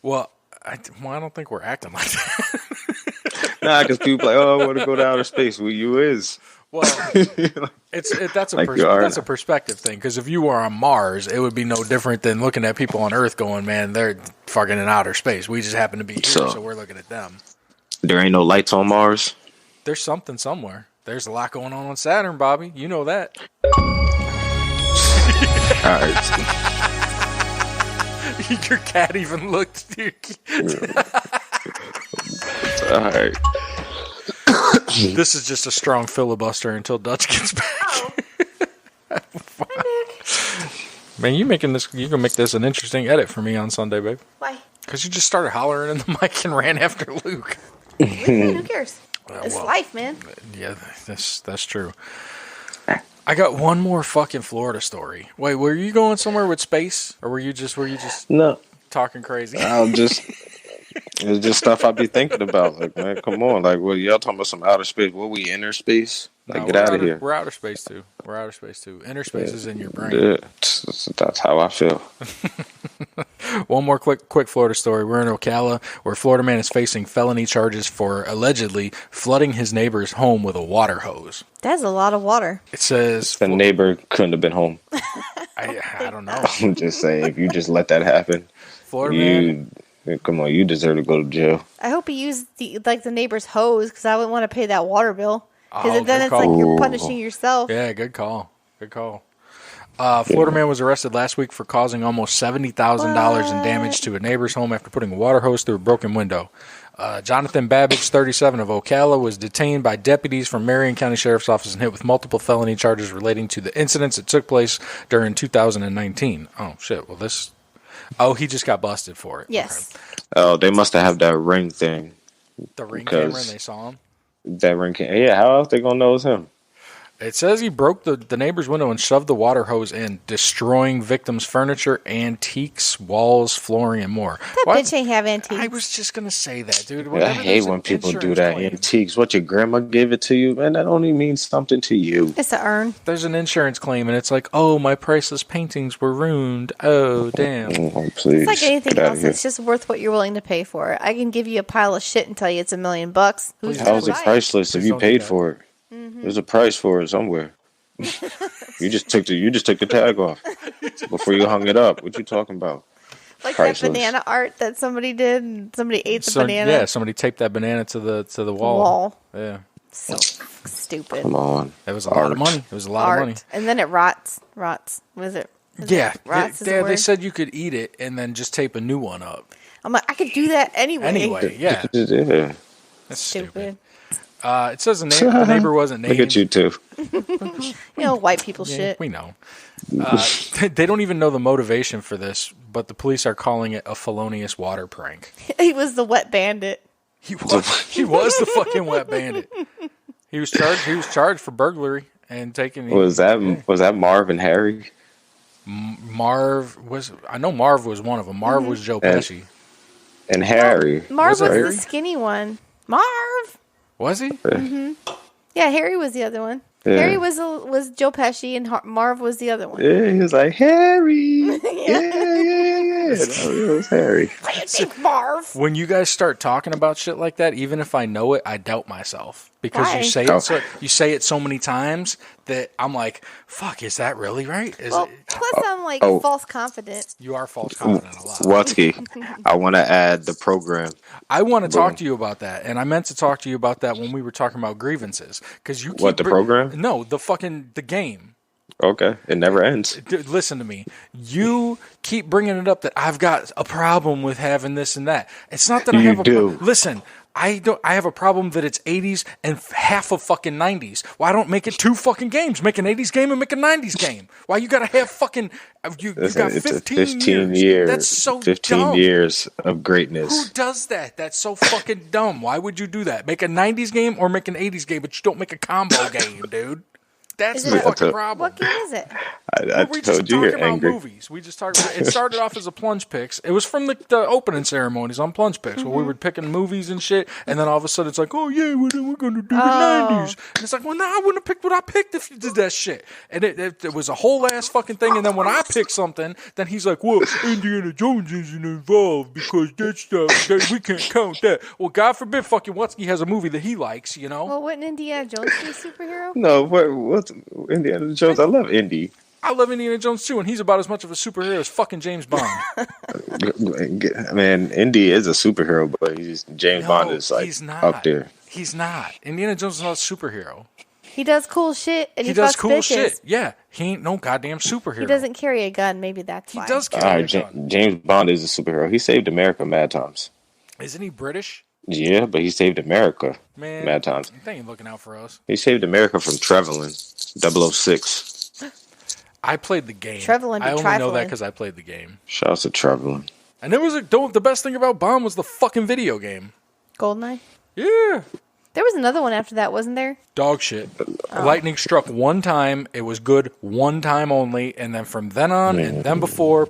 Well, I don't think we're acting like that. Nah, because people like, oh, I want to go to outer space. Well, you is. Well, that's Like that's a perspective thing. Because if you were on Mars, it would be no different than looking at people on Earth going, man, they're fucking in outer space. We just happen to be here, so we're looking at them. There ain't no lights on Mars. There's something somewhere. There's a lot going on Saturn, Bobby. You know that. All right. Your cat even looked. All right. This is just a strong filibuster until Dutch gets back. Man, you can make this an interesting edit for me on Sunday, babe. Why? Because you just started hollering in the mic and ran after Luke. Who cares? It's life, man. Yeah, that's true. I got one more fucking Florida story. Wait, were you going somewhere with space, or were you just no talking crazy? It's just stuff I be thinking about. Like, man, come on. Like, what y'all talking about? Some outer space? What, we inner space? Like, get out of here. We're outer space too. Inner space is in your brain. Yeah, that's how I feel. One more quick Florida story. We're in Ocala, where a Florida man is facing felony charges for allegedly flooding his neighbor's home with a water hose. That's a lot of water. It says the neighbor couldn't have been home. I don't know. I'm just saying, if you just let that happen, Florida man. Come on, you deserve to go to jail. I hope he used the neighbor's hose, because I wouldn't want to pay that water bill. Because then it's like you're punishing yourself. Yeah, good call. Florida man was arrested last week for causing almost $70,000 in damage to a neighbor's home after putting a water hose through a broken window. Jonathan Babbage, 37, of Ocala, was detained by deputies from Marion County Sheriff's Office and hit with multiple felony charges relating to the incidents that took place during 2019. Oh, shit. Well, he just got busted for it. Yes. Okay. Oh, they must have that ring thing. The ring camera, and they saw him? That ring camera. Yeah, how else they going to know it's him? It says he broke the neighbor's window and shoved the water hose in, destroying victims' furniture, antiques, walls, flooring, and more. Bitch ain't have antiques. I was just going to say that, dude. I hate when people do that. Claim. Antiques. What, your grandma gave it to you? Man, that only means something to you. It's an urn. There's an insurance claim, and it's like, oh, my priceless paintings were ruined. Oh, damn. Oh, please. It's like anything else. It's just worth what you're willing to pay for it. I can give you a pile of shit and tell you it's $1 million. How's it priceless if you paid for it? Mm-hmm. There's a price for it somewhere. You just took the tag off before you hung it up. What you talking about? Like priceless. That banana art that somebody did, and somebody ate the banana. Yeah, somebody taped that banana to the wall. Yeah. So stupid. Come on. It was a lot of money. It was a lot of money. And then it rots. What is it? Rots they said you could eat it and then just tape a new one up. I'm like, I could do that anyway. Yeah. Yeah. That's stupid. It says the neighbor wasn't named. Look at you two. White people shit. We know. They don't even know the motivation for this, but the police are calling it a felonious water prank. He was the wet bandit. He was the fucking wet bandit. He was charged for burglary and taking. Was that Marv and Harry? I know Marv was one of them. Marv was Joe Pesci. And Harry. Marv was the skinny one. Marv. Was he? Mm-hmm. Yeah, Harry was the other one. Yeah. Harry was Joe Pesci, and Marv was the other one. Yeah, he was like, Harry. Yeah. It was Harry. What do you think, Marv? When you guys start talking about shit like that, even if I know it, I doubt myself. Because you say it so many times that I'm like, fuck, is that really right? Plus I'm like false confident. You are false confident a lot. Watsky, I want to add the program. I want to talk to you about that, and I meant to talk to you about that when we were talking about grievances. Because you keep the program? No, the game. Okay, it never ends. Dude, listen to me. You keep bringing it up that I've got a problem with having this and that. It's not that I have a problem. Listen, I have a problem that it's 80s and half of fucking 90s. Why don't make it two fucking games? Make an 80s game and make a 90s game. Why you gotta have fucking you got 15 years. That's so 15 dumb. years of greatness. Who does that? That's so fucking dumb. Why would you do that? Make a 90s game or make an 80s game, but you don't make a combo game, dude. That's the fucking problem. What game is it? I we told just you talking you're about angry. movies. We just talked. It started off as a plunge picks. It was from the opening ceremonies on plunge picks where we were picking movies and shit. And then all of a sudden it's like, oh yeah, we're gonna do the 90s. And it's like, well, nah, I wouldn't have picked what I picked if you did that shit. And it was a whole ass fucking thing. And then when I picked something, then he's like, well, Indiana Jones isn't involved because that's we can't count that. Well, God forbid, fucking Watsky has a movie that he likes, you know. Well, wouldn't Indiana Jones be a superhero? No, what's Indiana Jones? I love Indy. I love Indiana Jones too, and he's about as much of a superhero as fucking James Bond. Man, Indy is a superhero, but James Bond is like up there. He's not. Indiana Jones is not a superhero. He does cool shit, and he does fucks cool bitches. shit. Yeah, he ain't no goddamn superhero. He doesn't carry a gun. Maybe that's why. He does carry a gun. James Bond is a superhero. He saved America mad times. Isn't he British? Yeah, but he saved America mad times. They ain't looking out for us. He saved America from Trevelyan, 006. I played the game. Trevelyan I only know that because I played the game. Shouts to Trevelyan. And it was the best thing about Bond was the fucking video game. Goldeneye? Yeah. There was another one after that, wasn't there? Dog shit. Lightning struck one time. It was good one time only. And then from then on and then before,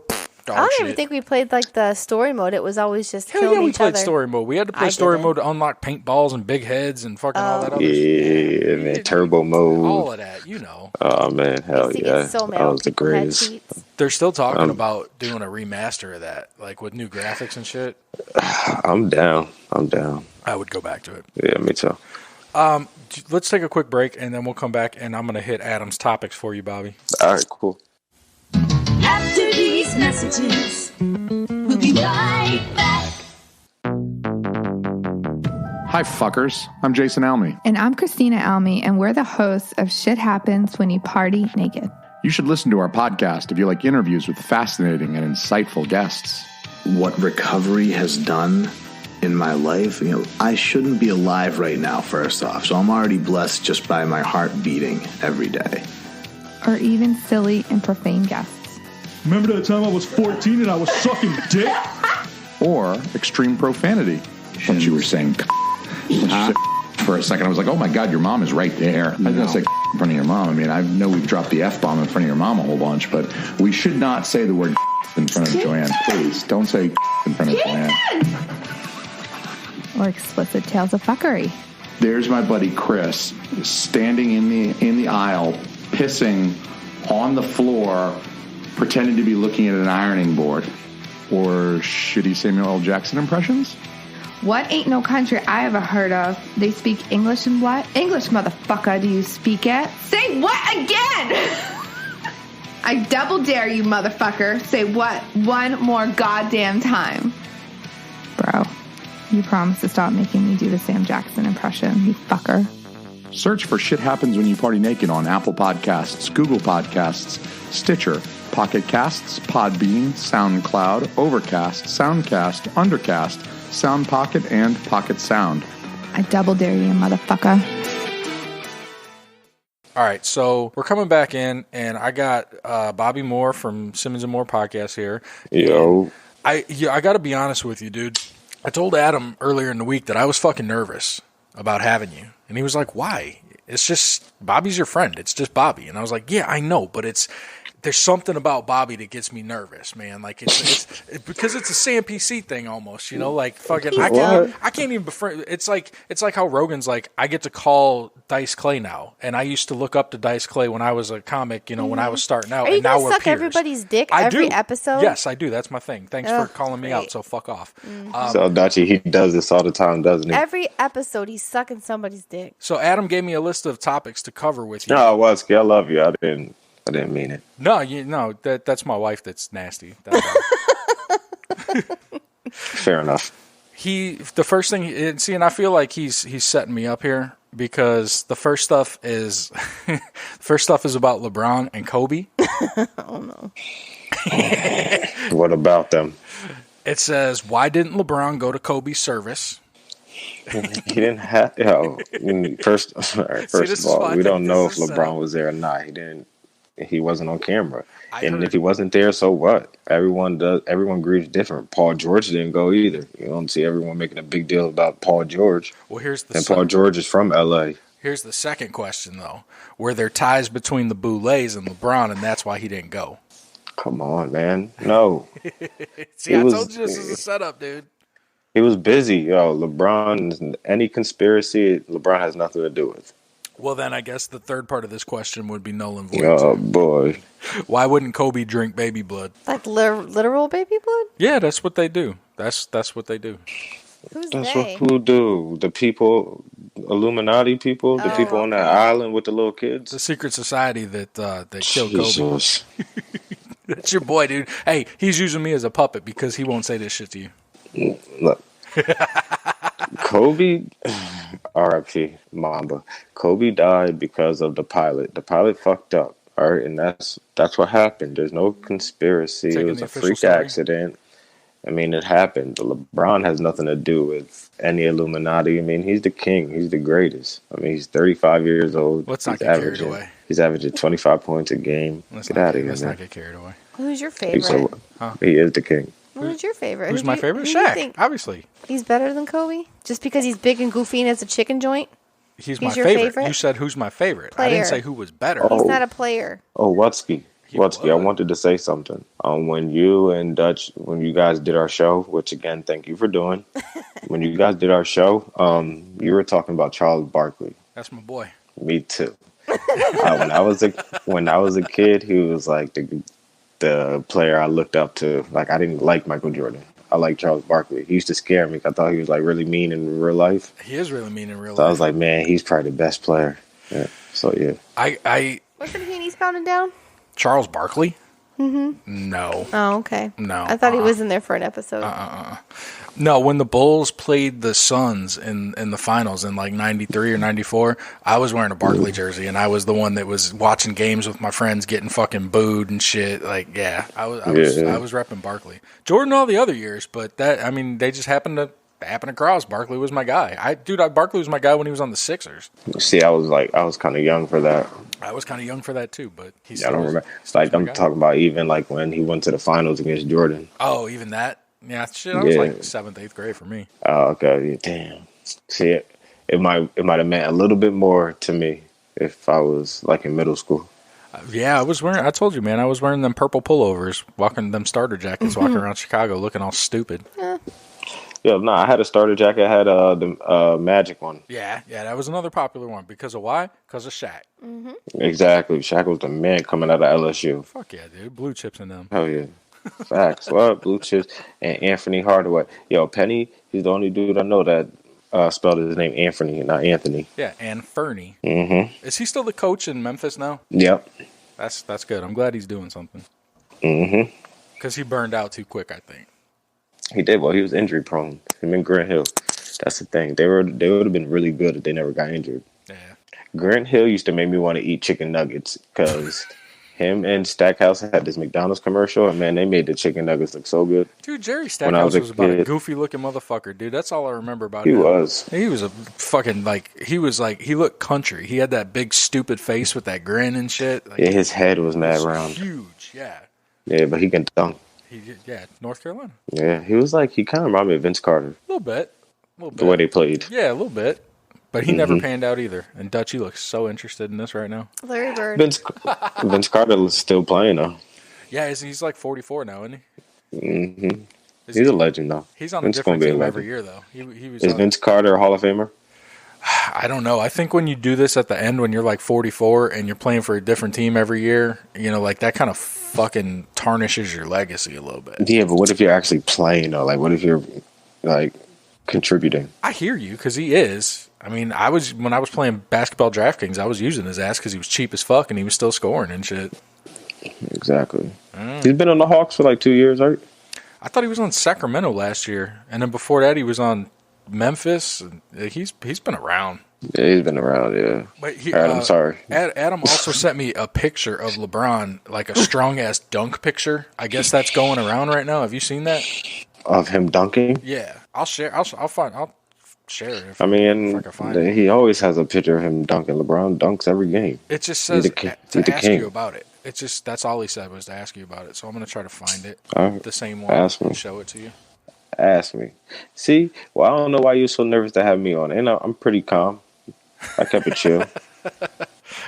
dog I don't shit. even think we played like the story mode. It was always just Hell killing yeah, we each played other. story mode. We had to play story mode to unlock paintballs and big heads and fucking all that other shit. Yeah, man, turbo mode. All of that, you know. Oh, man, hell yeah. So That was the greatest. They're still talking about doing a remaster of that, like with new graphics and shit. I'm down. I would go back to it. Yeah, me too. Let's take a quick break, and then we'll come back, and I'm going to hit Adam's topics for you, Bobby. All right, cool. After these messages, we'll be right back. Hi, fuckers. I'm Jason Alme. And I'm Christina Alme, and we're the hosts of Shit Happens When You Party Naked. You should listen to our podcast if you like interviews with fascinating and insightful guests. What recovery has done in my life, I shouldn't be alive right now, first off. So I'm already blessed just by my heart beating every day. Or even silly and profane guests. Remember that time I was 14 and I was sucking dick? Or extreme profanity. But you were saying for a second. I was like, oh my God, your mom is right there. I was going to say in front of your mom. I mean, I know we've dropped the F-bomb in front of your mom a whole bunch, but we should not say the word in front of Joanne. Please, don't say in front of Joanne. Or explicit tales of fuckery. There's my buddy Chris standing in the aisle, pissing on the floor, pretending to be looking at an ironing board. Or shitty Samuel L. Jackson impressions? What ain't no country I ever heard of? They speak English and what? English, motherfucker, do you speak it? Say what again? I double dare you, motherfucker. Say what one more goddamn time. Bro, you promised to stop making me do the Sam Jackson impression, you fucker. Search for Shit Happens When You Party Naked on Apple Podcasts, Google Podcasts, Stitcher, Pocket Casts, Podbean, SoundCloud, Overcast, Soundcast, Undercast, Sound Pocket, and Pocket Sound. I double dare you, motherfucker. All right, so we're coming back in, and I got Bobby Moore from Simmons and Moore podcast here. Yo. I got to be honest with you, dude. I told Adam earlier in the week that I was fucking nervous about having you. And he was like, why? It's just, Bobby's your friend. It's just Bobby. And I was like, yeah, I know, but there's something about Bobby that gets me nervous, man. Like it's because it's a Sam PC thing almost, like fucking I can't even befriend. It's like how Rogan's like, I get to call Dice Clay now, and I used to look up to Dice Clay when I was a comic, when I was starting out. Are you and now gonna we're suck peers. everybody's dick every episode? Yes, I do. That's my thing. Thanks for calling me out. So fuck off. So Dachi, he does this all the time, doesn't he? Every episode, he's sucking somebody's dick. So Adam gave me a list of topics to cover with you. No, Watsky, I love you. I didn't mean it. No, that's my wife. That's nasty. That's Fair enough. The first thing, and I feel like he's setting me up here because the first stuff is about LeBron and Kobe. Oh no. What about them? It says, why didn't LeBron go to Kobe's service? He didn't have. First of all, we don't know if LeBron was there or not. He wasn't on camera, and if he wasn't there, so what? Everyone grieves different. Paul George didn't go either. You don't see everyone making a big deal about Paul George. Well, here's the Paul George is from L.A. Here's the second question, though. Were there ties between the Boulets and LeBron, and that's why he didn't go? Come on, man. No. See, I told you this is a setup, dude. He was busy. Yo, LeBron, any conspiracy, LeBron has nothing to do with. Well, then I guess the third part of this question would be null and void. Oh, boy. Why wouldn't Kobe drink baby blood? Like literal baby blood? Yeah, that's what they do. That's what they do. Who's That's they? what who do. The people, Illuminati people, the people on that island with the little kids. The secret society that killed Jesus. Kobe. That's your boy, dude. Hey, he's using me as a puppet because he won't say this shit to you. Look. Kobe, R.I.P. Mamba. Kobe died because of the pilot. The pilot fucked up. All right, and that's what happened. There's no conspiracy. It was a freak accident. I mean, it happened. LeBron has nothing to do with any Illuminati. I mean, he's the king. He's the greatest. I mean, he's 35 years old. Let's not get carried away. He's averaging 25 points a game. Get out of here, man. Let's not get carried away. Who's your favorite? He is the king. Who's your favorite? Who's my favorite? Shaq, obviously. He's better than Kobe? Just because he's big and goofy and has a chicken joint? He's my favorite. You said who's my favorite. Player. I didn't say who was better. He's not a player. Oh, Wutsky, I wanted to say something. When you and Dutch, when you guys did our show, which again, thank you for doing. When you guys did our show, you were talking about Charles Barkley. That's my boy. Me too. When I was a kid, he was like the player I looked up to. Like, I didn't like Michael Jordan. I like Charles Barkley. He used to scare me. I thought he was like really mean in real life. He is really mean in real life. So I was like, man, he's probably the best player. Yeah. So yeah. Wasn't he he's pounding down? Charles Barkley? Mm-hmm. No. Oh, okay. No. I thought he was in there for an episode. No, when the Bulls played the Suns in the finals in like 93 or 94, I was wearing a Barkley jersey, and I was the one that was watching games with my friends getting fucking booed and shit. Like, yeah, I was repping Barkley. Jordan all the other years, but they just happened to across. Barkley was my guy. Barkley was my guy when he was on the Sixers. See, I was kind of young for that. I was kind of young for that too, but I don't remember. It's like I'm talking about even like when he went to the finals against Jordan. Oh, even that? Yeah, shit. I was like 7th, 8th grade for me. Oh, okay. Damn. See, it might have meant a little bit more to me if I was like in middle school. Yeah, I told you, man, I was wearing them purple pullovers, walking them starter jackets, walking around Chicago looking all stupid. Yeah, no, I had a starter jacket. I had the Magic one. Yeah, that was another popular one. Because of why? Because of Shaq. Mm-hmm. Exactly. Shaq was the man coming out of LSU. Fuck yeah, dude. Blue chips in them. Hell yeah. Facts. What? Blue chips. And Anthony Hardaway. Yo, Penny, he's the only dude I know that spelled his name Anthony, not Anthony. Yeah, and Fernie. Mm-hmm. Is he still the coach in Memphis now? Yep. That's good. I'm glad he's doing something. Mm-hmm. Because he burned out too quick, I think. He did. Well, he was injury prone. Him and Grant Hill. That's the thing. They would have been really good if they never got injured. Yeah. Grant Hill used to make me want to eat chicken nuggets because him and Stackhouse had this McDonald's commercial, and man, they made the chicken nuggets look so good. Dude, Jerry Stackhouse was about a goofy looking motherfucker, dude. That's all I remember about him. He was a fucking he looked country. He had that big stupid face with that grin and shit. Like, yeah, his head was mad round. Huge, yeah. Yeah, but he can dunk. North Carolina. Yeah, he kind of reminded me of Vince Carter. A little bit. The way they played. Yeah, a little bit. But he never panned out either. And Dutch, he looks so interested in this right now. Larry Bird. Vince Carter is still playing though. Yeah, he's like 44 now, isn't he? Mm-hmm. He's a legend though. He's on a different team every year though. Is Vince Carter a Hall of Famer? I don't know. I think when you do this at the end, when you're like 44 and you're playing for a different team every year, like that kind of fucking tarnishes your legacy a little bit. Yeah, but what if you're actually playing though? Like, what if you're like contributing? I hear you because he is. I mean, when I was playing basketball DraftKings, I was using his ass because he was cheap as fuck and he was still scoring and shit. Exactly. He's been on the Hawks for like 2 years, right? I thought he was on Sacramento last year, and then before that, he was on Memphis. He's been around. Yeah, he's been around. Yeah. But I'm sorry. Adam also sent me a picture of LeBron, like a strong ass dunk picture. I guess that's going around right now. Have you seen that? Of him dunking? Yeah, I'll share. I'll share it. If I mean, I can find it. He always has a picture of him dunking. LeBron dunks every game. It just says to ask you about it. It's just that's all he said was to ask you about it. So I'm gonna try to find it. Right. The same one. Ask me. And show it to you. Ask me. See, well, I don't know why you're so nervous to have me on, and I'm pretty calm. I kept it chill.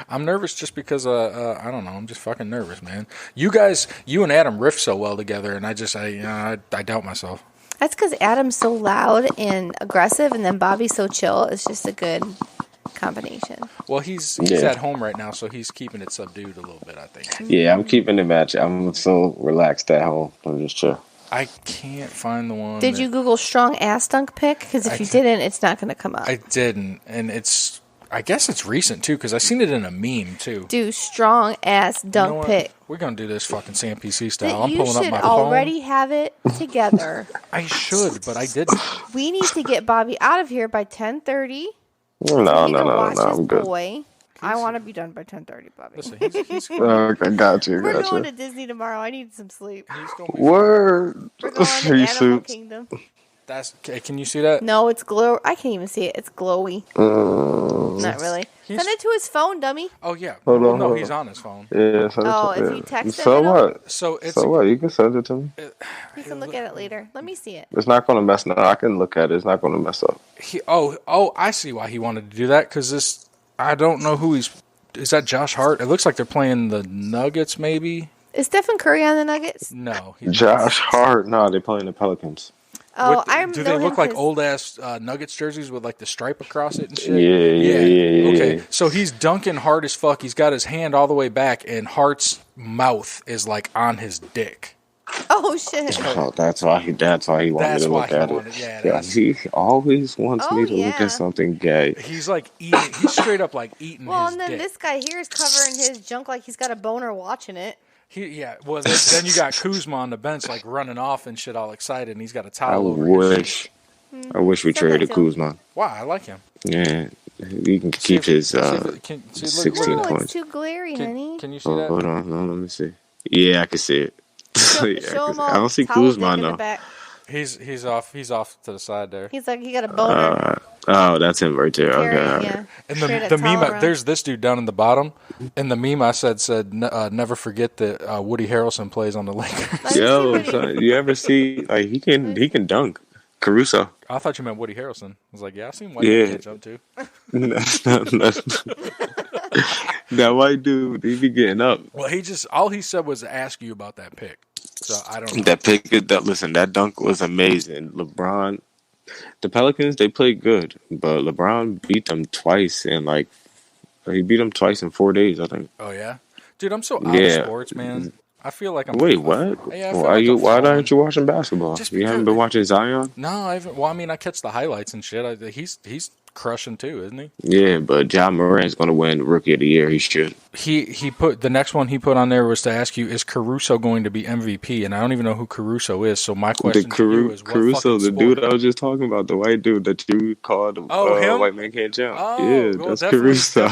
I'm nervous just because I don't know. I'm just fucking nervous, man. You and Adam riff so well together, and I doubt myself. That's because Adam's so loud and aggressive, and then Bobby's so chill. It's just a good combination. Well, he's at home right now, so he's keeping it subdued a little bit, I think. Yeah, I'm keeping it match. I'm so relaxed at home. I'm just chill. I can't find the one. Did you Google strong ass dunk pic? Because if you didn't, it's not going to come up. I didn't, and I guess it's recent too, because I seen it in a meme too. Do strong ass dunk pic. We're gonna do this fucking Sam PC style. I'm pulling up my phone. You should already have it together. I should, but I didn't. We need to get Bobby out of here by 10:30. No, I'm good. Boy. I want to be done by 10:30, Bobby. Listen, he's okay, got you. We're going to Disney tomorrow. I need some sleep. Word. We're going to Animal Kingdom. Can you see that? No, it's glow. I can't even see it. It's glowy. Not really. Send it to his phone, dummy. Oh yeah. Hold on, no, he's on his phone. Yeah. If you text him. So what? So what? You can send it to me. You can look at it later. Let me see it. It's not going to mess. No, I can look at it. It's not going to mess up. I see why he wanted to do that, because this. I don't know who he's. Is that Josh Hart? It looks like they're playing the Nuggets, maybe. Is Stephen Curry on the Nuggets? No. Josh Hart. No, they're playing the Pelicans. Oh, I remember. Do they look like old ass Nuggets jerseys with like the stripe across it and shit? Yeah. Okay, so he's dunking hard as fuck. He's got his hand all the way back, and Hart's mouth is like on his dick. Oh shit! Oh, that's why he wanted me to look at it. Yeah, he always wants me to look at something gay. He's like eating. He's straight up like eating. Well, his and then dick. this guy here is covering his junk like he's got a boner watching it. Well, then you got Kuzma on the bench like running off and shit, all excited, and he's got a towel over his shit. I wish we traded Kuzma. Wow, I like him. Yeah, he can keep his 16 points. points. It's too glary, honey. Can you see that? Hold on, let me see. Yeah, I can see it. Show him all I don't see Kuzma though. He's off to the side there. He's like, he got a boner. Oh, that's him right there. Okay. Yeah. And the meme, there's this dude down in the bottom, and the meme I said never forget that Woody Harrelson plays on the Lakers. Yo, son, you ever see like he can dunk? Caruso. I thought you meant Woody Harrelson. I was like, yeah, I've seen white man jump too. That white dude, he be getting up. Well, all he said was to ask you about that pick. So I don't know. That pick, that dunk was amazing. LeBron, the Pelicans, they played good, but LeBron beat them twice in he beat them twice in 4 days, I think. Oh yeah, dude, I'm so out of sports, man. I feel like I'm. Wait, what? Yeah, why aren't you watching basketball? You haven't been watching Zion? No, I haven't. Well, I mean, I catch the highlights and shit. He's crushing too, isn't he? Yeah, but John Morant's going to win Rookie of the Year. He should. He put the next one he put on there was to ask you, is Caruso going to be MVP? And I don't even know who Caruso is. So my question to you is, what Caruso, the sport? Dude I was just talking about, the white dude that you called. Him? White man can't jump. Oh, yeah, well, that's Caruso.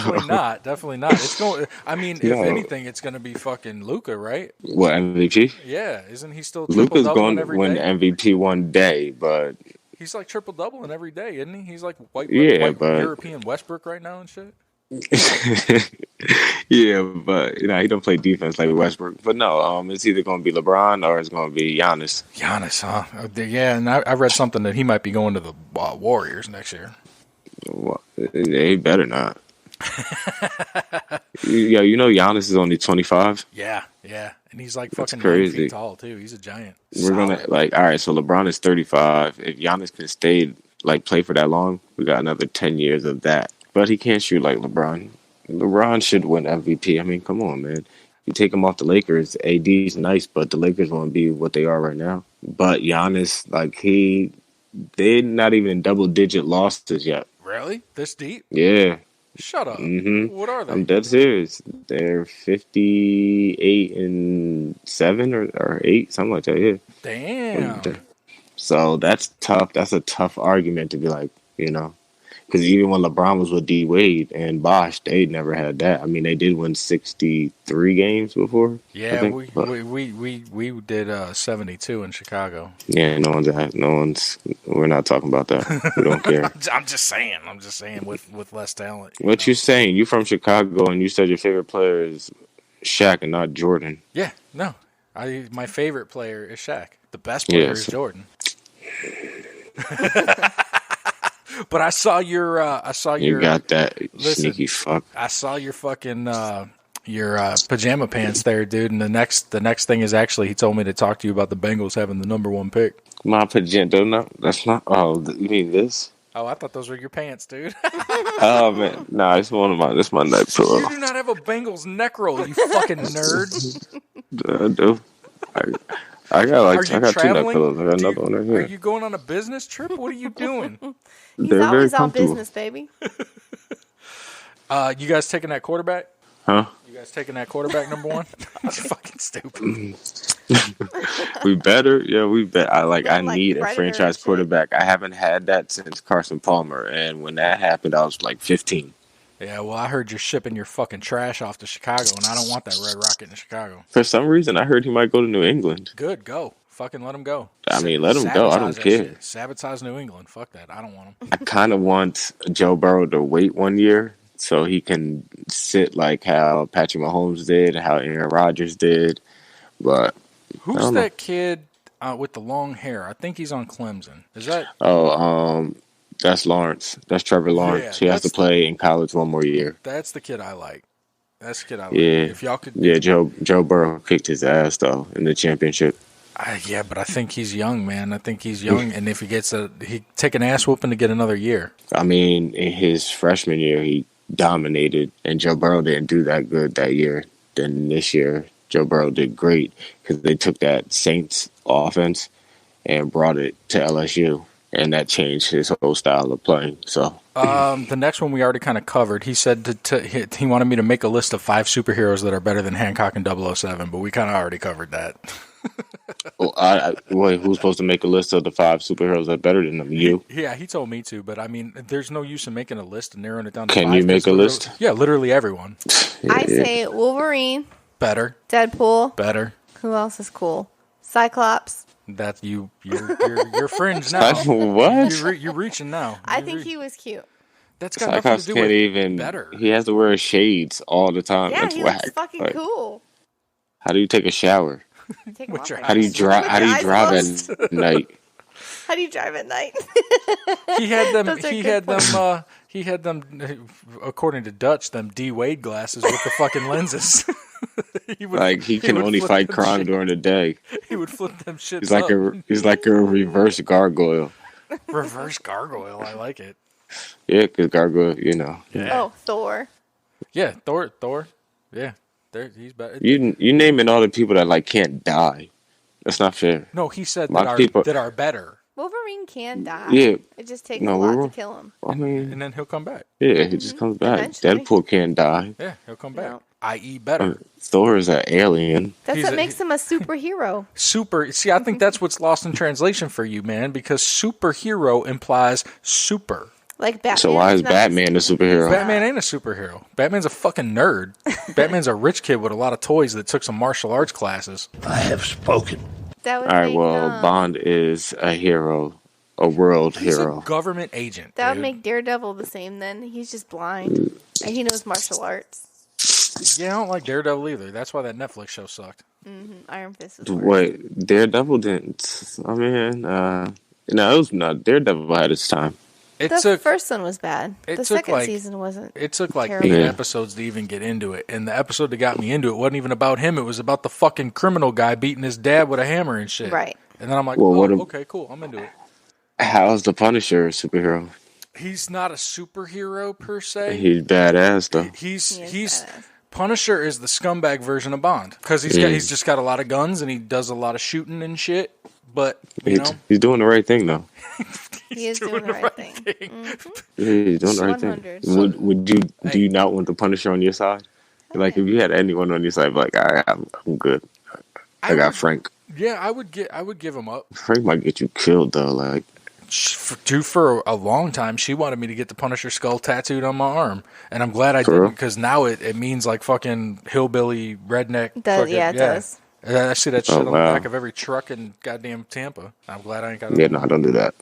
Definitely not. It's going. I mean, if anything, it's going to be fucking Luka, right? What, MVP? Yeah, isn't he still? Luka's going to win MVP one day, but. He's like triple doubling every day, isn't he? He's like white European Westbrook right now and shit. Yeah, but he don't play defense like Westbrook. But no, it's either going to be LeBron or it's going to be Giannis. Giannis, huh? Yeah, and I read something that he might be going to the Warriors next year. Well, he better not. Yeah, Giannis is only 25. Yeah, and he's like fucking 9 crazy. feet tall too. He's a giant. We're gonna all right. So LeBron is 35. If Giannis can stay play for that long, we got another 10 years of that. But he can't shoot like LeBron. LeBron should win MVP. I mean, come on, man. You take him off the Lakers, AD's nice, but the Lakers won't be what they are right now. But Giannis, they're not even in double-digit losses yet. Really? This deep? Yeah. Shut up. Mm-hmm. What are they? I'm dead serious. They're 58-7 or 8, something like that. Yeah. Damn. So that's tough. That's a tough argument to be like, because even when LeBron was with D Wade and Bosh, they never had that. I mean, they did win 63 games before. Yeah, we did 72 in Chicago. Yeah, we're not talking about that. We don't care. I'm just saying with less talent. What you saying? You from Chicago and you said your favorite player is Shaq and not Jordan. Yeah, no. My favorite player is Shaq. The best player is Jordan. But I saw your. You got that sneaky fuck. I saw your fucking your pajama pants there, dude. And the next thing is actually he told me to talk to you about the Bengals having the #1 pick. My pajama? No, that's not. Oh, you mean this? Oh, I thought those were your pants, dude. Oh man, nah, it's one of my. This my neck pillow. You do not have a Bengals neck roll, you fucking nerd. I do. I got two neck traveling? pillows. I got another one right here. Are you going on a business trip? What are you doing? He's They're always very on comfortable. business, baby. You guys taking that quarterback? Huh? You guys taking that quarterback #1? That's fucking stupid. We better, yeah, we bet. I like need a Predator franchise and shit. quarterback. I haven't had that since Carson Palmer, and when that happened, I was like 15. Yeah, well, I heard you're shipping your fucking trash off to Chicago, and I don't want that Red Rocket in Chicago. For some reason, I heard he might go to New England. Good, go. Fucking let him go. I mean, let him go. I don't Sabotage that care. shit. Sabotage New England. Fuck that. I don't want him. I kind of want Joe Burrow to wait 1 year so he can sit like how Patrick Mahomes did, how Aaron Rodgers did. But who's that kid with the long hair? I think he's on Clemson. Is that? Oh, that's Lawrence. That's Trevor Lawrence. Yeah, he has to play in college 1 more year. That's the kid I like. That's the kid I like. Yeah. If y'all could. Yeah, Joe Burrow kicked his ass though in the championship. Yeah, but I think he's young, man. I think he's young, and if he gets he take an ass whooping to get another year. I mean, in his freshman year, he dominated, and Joe Burrow didn't do that good that year. Then this year, Joe Burrow did great because they took that Saints offense and brought it to LSU, and that changed his whole style of playing. So, the next one we already kind of covered. He said he wanted me to make a list of 5 superheroes that are better than Hancock and 007, but we kind of already covered that. Wait, who's supposed to make a list of the 5 superheroes that are better than them? You? Yeah, he told me to, but I mean, there's no use in making a list and narrowing it down to Can 5. you make a list? Yeah, literally everyone. I say Wolverine. Better. Deadpool. Better. Who else is cool? Cyclops. That's you're fringe now. What? You're reaching now. I think he was cute. That's got nothing Cyclops to do can't with even. better. He has to wear shades all the time. Yeah, That's he whack. looks fucking Like, cool. How do you take a shower? How do you drive? How do you drive at night? How do you drive at night? He had them. Those are He good had points. them. He had them. According to Dutch, them D Wade glasses with the fucking lenses. He He would only flip fight them crime shit. during the day. He would flip them shits He's like a reverse gargoyle. Reverse gargoyle. I like it. Yeah, because gargoyle, you know. Oh, Thor. Yeah, Thor. Yeah, he's better. You naming all the people that like can't die. That's not fair. No, he said My that people- are better. Wolverine can die. Yeah. It just takes No, a lot to Wolverine- kill him. I mean, And then he'll come back. yeah, he just comes back. Eventually. Deadpool can't die. Yeah, he'll come back. I.e. better. Thor is an alien. That's He's what a- makes him a superhero. Super. See, I think that's what's lost in translation for you, man, because superhero implies super. Like Batman. So why is not Batman a superhero? Batman ain't a superhero. Batman's a fucking nerd. Batman's a rich kid with a lot of toys that took some martial arts classes. I have spoken. That would All right, make, well, Bond is a hero, a world He's hero. a government agent. that would dude. make Daredevil the same then. He's just blind. And he knows martial arts. Yeah, I don't like Daredevil either. That's why that Netflix show sucked. Iron Fist was worse. Wait, Daredevil didn't. I mean, no, it was not. Daredevil had its time. The first one was bad. it The took, second like- season wasn't. It took like terrible. 8 Yeah. episodes to even get into it. And the episode that got me into it wasn't even about him. It was about the fucking criminal guy beating his dad with a hammer and shit. Right. And then I'm like, Well, what okay, cool. I'm into it. How's the Punisher a superhero? He's not a superhero per se. He's badass though. He's Punisher is the scumbag version of Bond because he's just got a lot of guns and he does a lot of shooting and shit. But you know, He's doing the right thing though. He is doing the right thing. Yeah, he's doing the right 100. thing. Would you do you not want the Punisher on your side? Like if you had anyone on your side, like I'm good. I got Frank. yeah, I would give him up. Frank might get you killed though. Like For a long time, she wanted me to get the Punisher skull tattooed on my arm, and I'm glad I For real? didn't because now it means like fucking hillbilly redneck. It does, fucking- yeah, it does. I see that shit Oh, on the wow. back of every truck in goddamn Tampa. I'm glad I ain't got it. yeah, no, don't do that.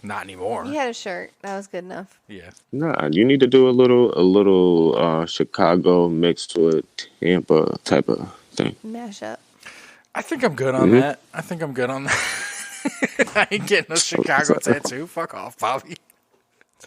Not anymore. He had a shirt. That was good enough. Yeah. Nah, you need to do a little Chicago mixed with Tampa type of thing. Mash up. I think I'm good on Mhm. that. I think I'm good on that. I ain't getting a Chicago tattoo. Fuck off, Bobby.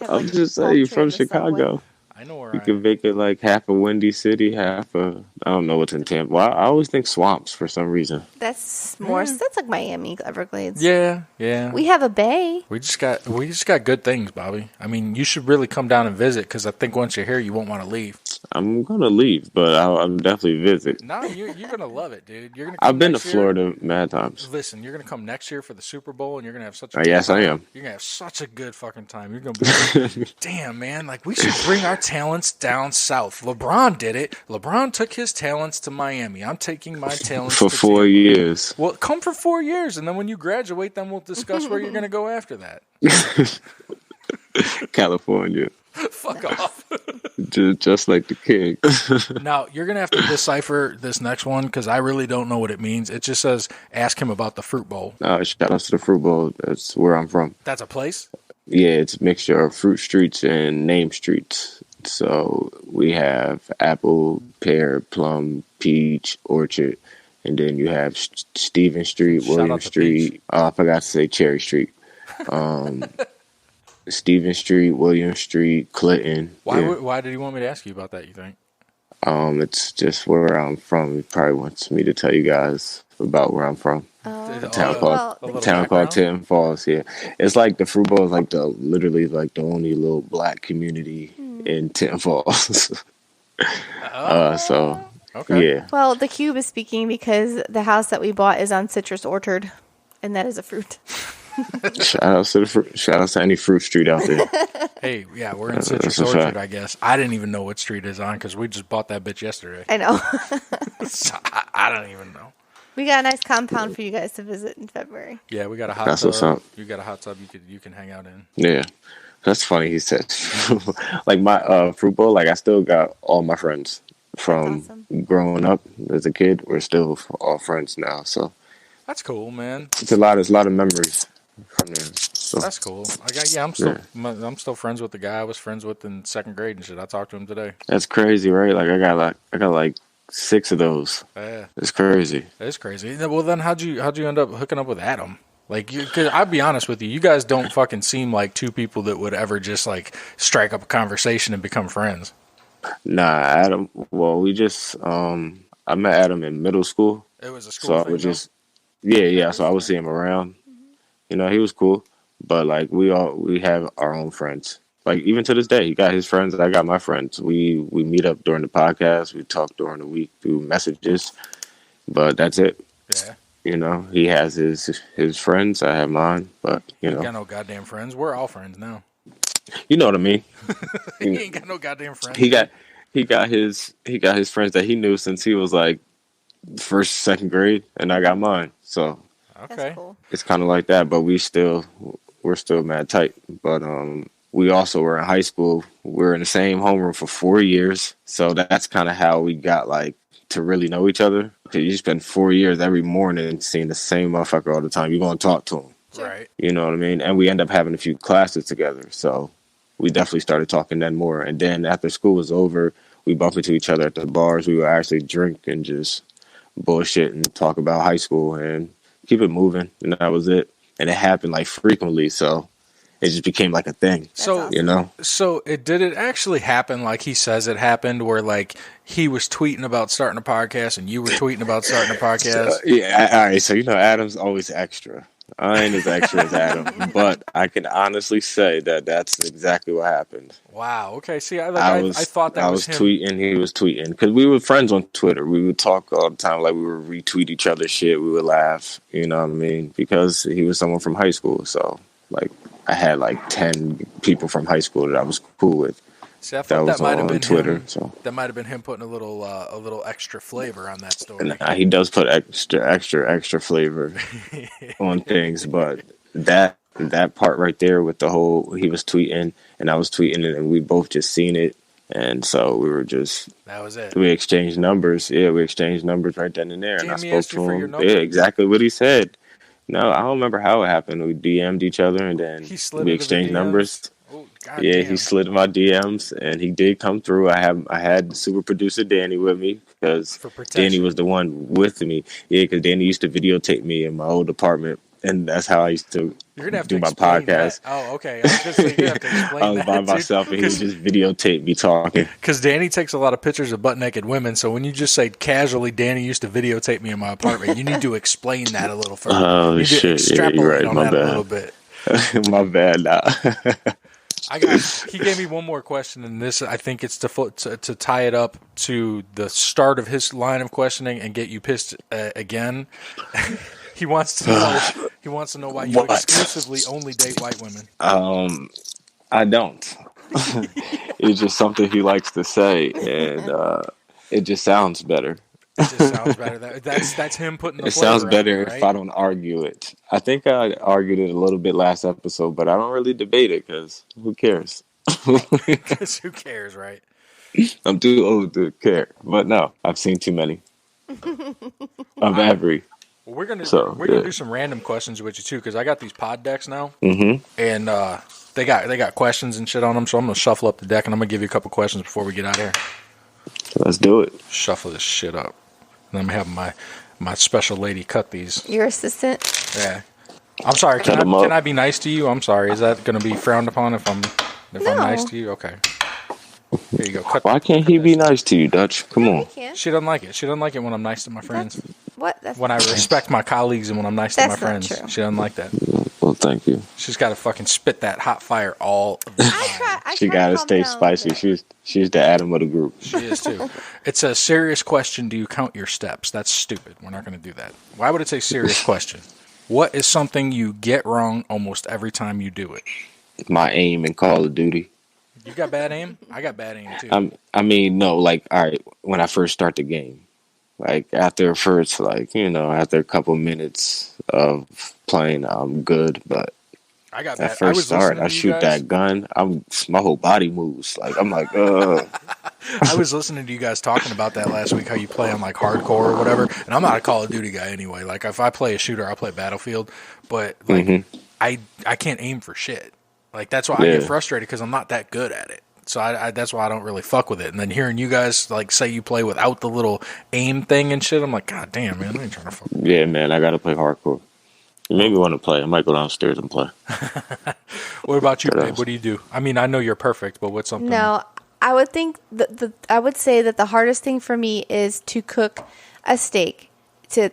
I'm just saying, you're from Chicago. I know where You can make it like half a Windy City, half a I don't know what's in Tampa. Well, I always think swamps for some reason. That's more. That's like Miami, Everglades. Yeah. We have a bay. We just got good things, Bobby. I mean, you should really come down and visit because I think once you're here, you won't want to leave. I'm gonna leave, but I'm definitely visit. No, you're gonna love it, dude. You're gonna. I've been to Florida mad times. Listen, you're gonna come next year for the Super Bowl, and you're gonna have such. Yes, I am. You're gonna have such a good fucking time. You're gonna be, damn man. Like we should bring our talents down south. LeBron did it. LeBron took his talents to Miami. I'm taking my talents for to 4 years. Well, come for 4 years, and then when you graduate, then we'll discuss where you're gonna go after that. California. Fuck off. just like the king. Now, you're going to have to decipher this next one because I really don't know what it means. It just says, ask him about the Fruit Bowl. Shout out to the Fruit Bowl. That's where I'm from. That's a place? Yeah, it's a mixture of fruit streets and name streets. So we have apple, pear, plum, peach, orchard. And then you have Stephen Street, William Street. I forgot to say Cherry Street. Stephen Street, William Street, Clinton. Why did he want me to ask you about that, you think? It's just where I'm from. He probably wants me to tell you guys about where I'm from. A town called Tin Falls. Yeah, it's like the Fruit Bowl is like literally the only little black community in Tin Falls. So okay. Yeah. Well, the Cube is speaking because the house that we bought is on Citrus Orchard, and that is a fruit. Shout out to any fruit street out there. Hey, yeah, we're in Citrus Orchard, I guess. I didn't even know what street it's on because we just bought that bitch yesterday. I know. So I don't even know. We got a nice compound for you guys to visit in February. Yeah, we got a hot tub. You got a hot tub you can hang out in. Yeah. That's funny he said. Like my fruit bowl, like I still got all my friends from growing up as a kid. We're still all friends now, so that's cool, man. It's a lot of memories from there. So that's cool. I'm still friends with the guy I was friends with in second grade and shit. I talked to him today. That's crazy, right? Like I got like 6 of those. Yeah. It's crazy. It's crazy. Well, then how'd you end up hooking up with Adam? Like, cause I'll be honest with you, you guys don't fucking seem like two people that would ever just like strike up a conversation and become friends. Nah, Adam. Well, we just I met Adam in middle school. It was a school so thing, I would just yeah. So I would see him around. You know, he was cool, but like we have our own friends. Like even to this day, he got his friends, I got my friends. We meet up during the podcast. We talk during the week through messages, but that's it. Yeah. You know, he has his friends. I have mine, but you know, ain't got no goddamn friends. We're all friends now. You know what I mean? He ain't got no goddamn friends. He got his friends that he knew since he was like first, second grade, and I got mine. So okay, cool. It's kind of like that. But we're still mad tight. But we also were in high school. We were in the same homeroom for 4 years. So that's kind of how we got like to really know each other. Because you spend 4 years every morning seeing the same motherfucker all the time. You're going to talk to him. Right. You know what I mean? And we end up having a few classes together. So we definitely started talking then more. And then after school was over, we bumped into each other at the bars. We would actually drink and just bullshit and talk about high school and keep it moving. And that was it. And it happened like frequently. So it just became like a thing. So, you know? So did it actually happen like he says it happened, where like he was tweeting about starting a podcast and you were tweeting about starting a podcast? Yeah. All right. So, you know, Adam's always extra. I ain't as extra as Adam, but I can honestly say that that's exactly what happened. Wow. Okay. See, I thought that I was was him. tweeting. He was tweeting because we were friends on Twitter. We would talk all the time, like we would retweet each other's shit. We would laugh. You know what I mean? Because he was someone from high school. So, like, I had like 10 people from high school that I was cool with. See, I thought that might have been Twitter. him. So that might have been him putting a little extra flavor on that story. Nah, he does put extra flavor on things, but that part right there with the whole he was tweeting and I was tweeting and we both just seen it, and so we were just that was it. We exchanged numbers. Yeah, we exchanged numbers right then and there, and I spoke to him. Yeah, exactly what he said. No, I don't remember how it happened. We DM'd each other and then we exchanged numbers. Oh, yeah, he slid in my DMs and he did come through. I had super producer Danny with me because Danny was the one with me. Yeah, because Danny used to videotape me in my old apartment, and that's how I used to You're gonna have do to my explain podcast. That. Oh, okay. I was just saying, you're gonna have to explain I was that, by dude, myself, and he would just videotape me talking. Because Danny takes a lot of pictures of butt naked women, so when you just say casually, Danny used to videotape me in my apartment, you need to explain that a little further. Oh you need to shit! Yeah, extrapolate you're right. on My that bad. a little bit. My bad. Now. He gave me one more question, and this I think it's to tie it up to the start of his line of questioning and get you pissed again. He wants to know. He wants to know why you exclusively only date white women. I don't. It's just something he likes to say, and it just sounds better. It just sounds better. That's him putting the It flavor sounds on better it, right? if I don't argue it. I think I argued it a little bit last episode, but I don't really debate it because who cares? Because who cares, right? I'm too old to care. But no, I've seen too many of every. Well, we're gonna yeah. do some random questions with you too, because I got these pod decks now, Mm-hmm. and they got questions and shit on them. So I'm gonna shuffle up the deck, and I'm gonna give you a couple questions before we get out of here. Let's do it. Shuffle this shit up. And I'm having my special lady cut these. Your assistant? Yeah. I'm sorry. Can I be nice to you? I'm sorry. Is that going to be frowned upon if I'm nice to you? Okay. Here you go. Why can't he be nice to you, Dutch? Come on. She doesn't like it. She doesn't like it when I'm nice to my friends. That's when I respect my colleagues and when I'm nice to my friends. True. She doesn't like that. Well, thank you. She's got to fucking spit that hot fire all the time. She got to stay spicy. She's the Adam of the group. She is too. It's a serious question. Do you count your steps? That's stupid. We're not going to do that. Why would it say serious question? What is something you get wrong almost every time you do it? My aim in Call of Duty. You got bad aim? I got bad aim too. I mean, no, like, all right, when I first start the game, like after a couple minutes of playing, I'm good, but I got that first start, I shoot that gun, my whole body moves. Like, I'm like, I was listening to you guys talking about that last week, how you play on like hardcore or whatever, and I'm not a Call of Duty guy anyway. Like, if I play a shooter, I'll play Battlefield, but like, I can't aim for shit. Like, that's why I get frustrated, because I'm not that good at it. So I that's why I don't really fuck with it. And then hearing you guys like say you play without the little aim thing and shit, I'm like, God damn, man, I ain't trying to fuck. Yeah, man, I gotta play hardcore. You made me want to play. I might go downstairs and play. What about you, babe? What do you do? I mean, I know you're perfect, but what's something? No, I would think I would say that the hardest thing for me is to cook a steak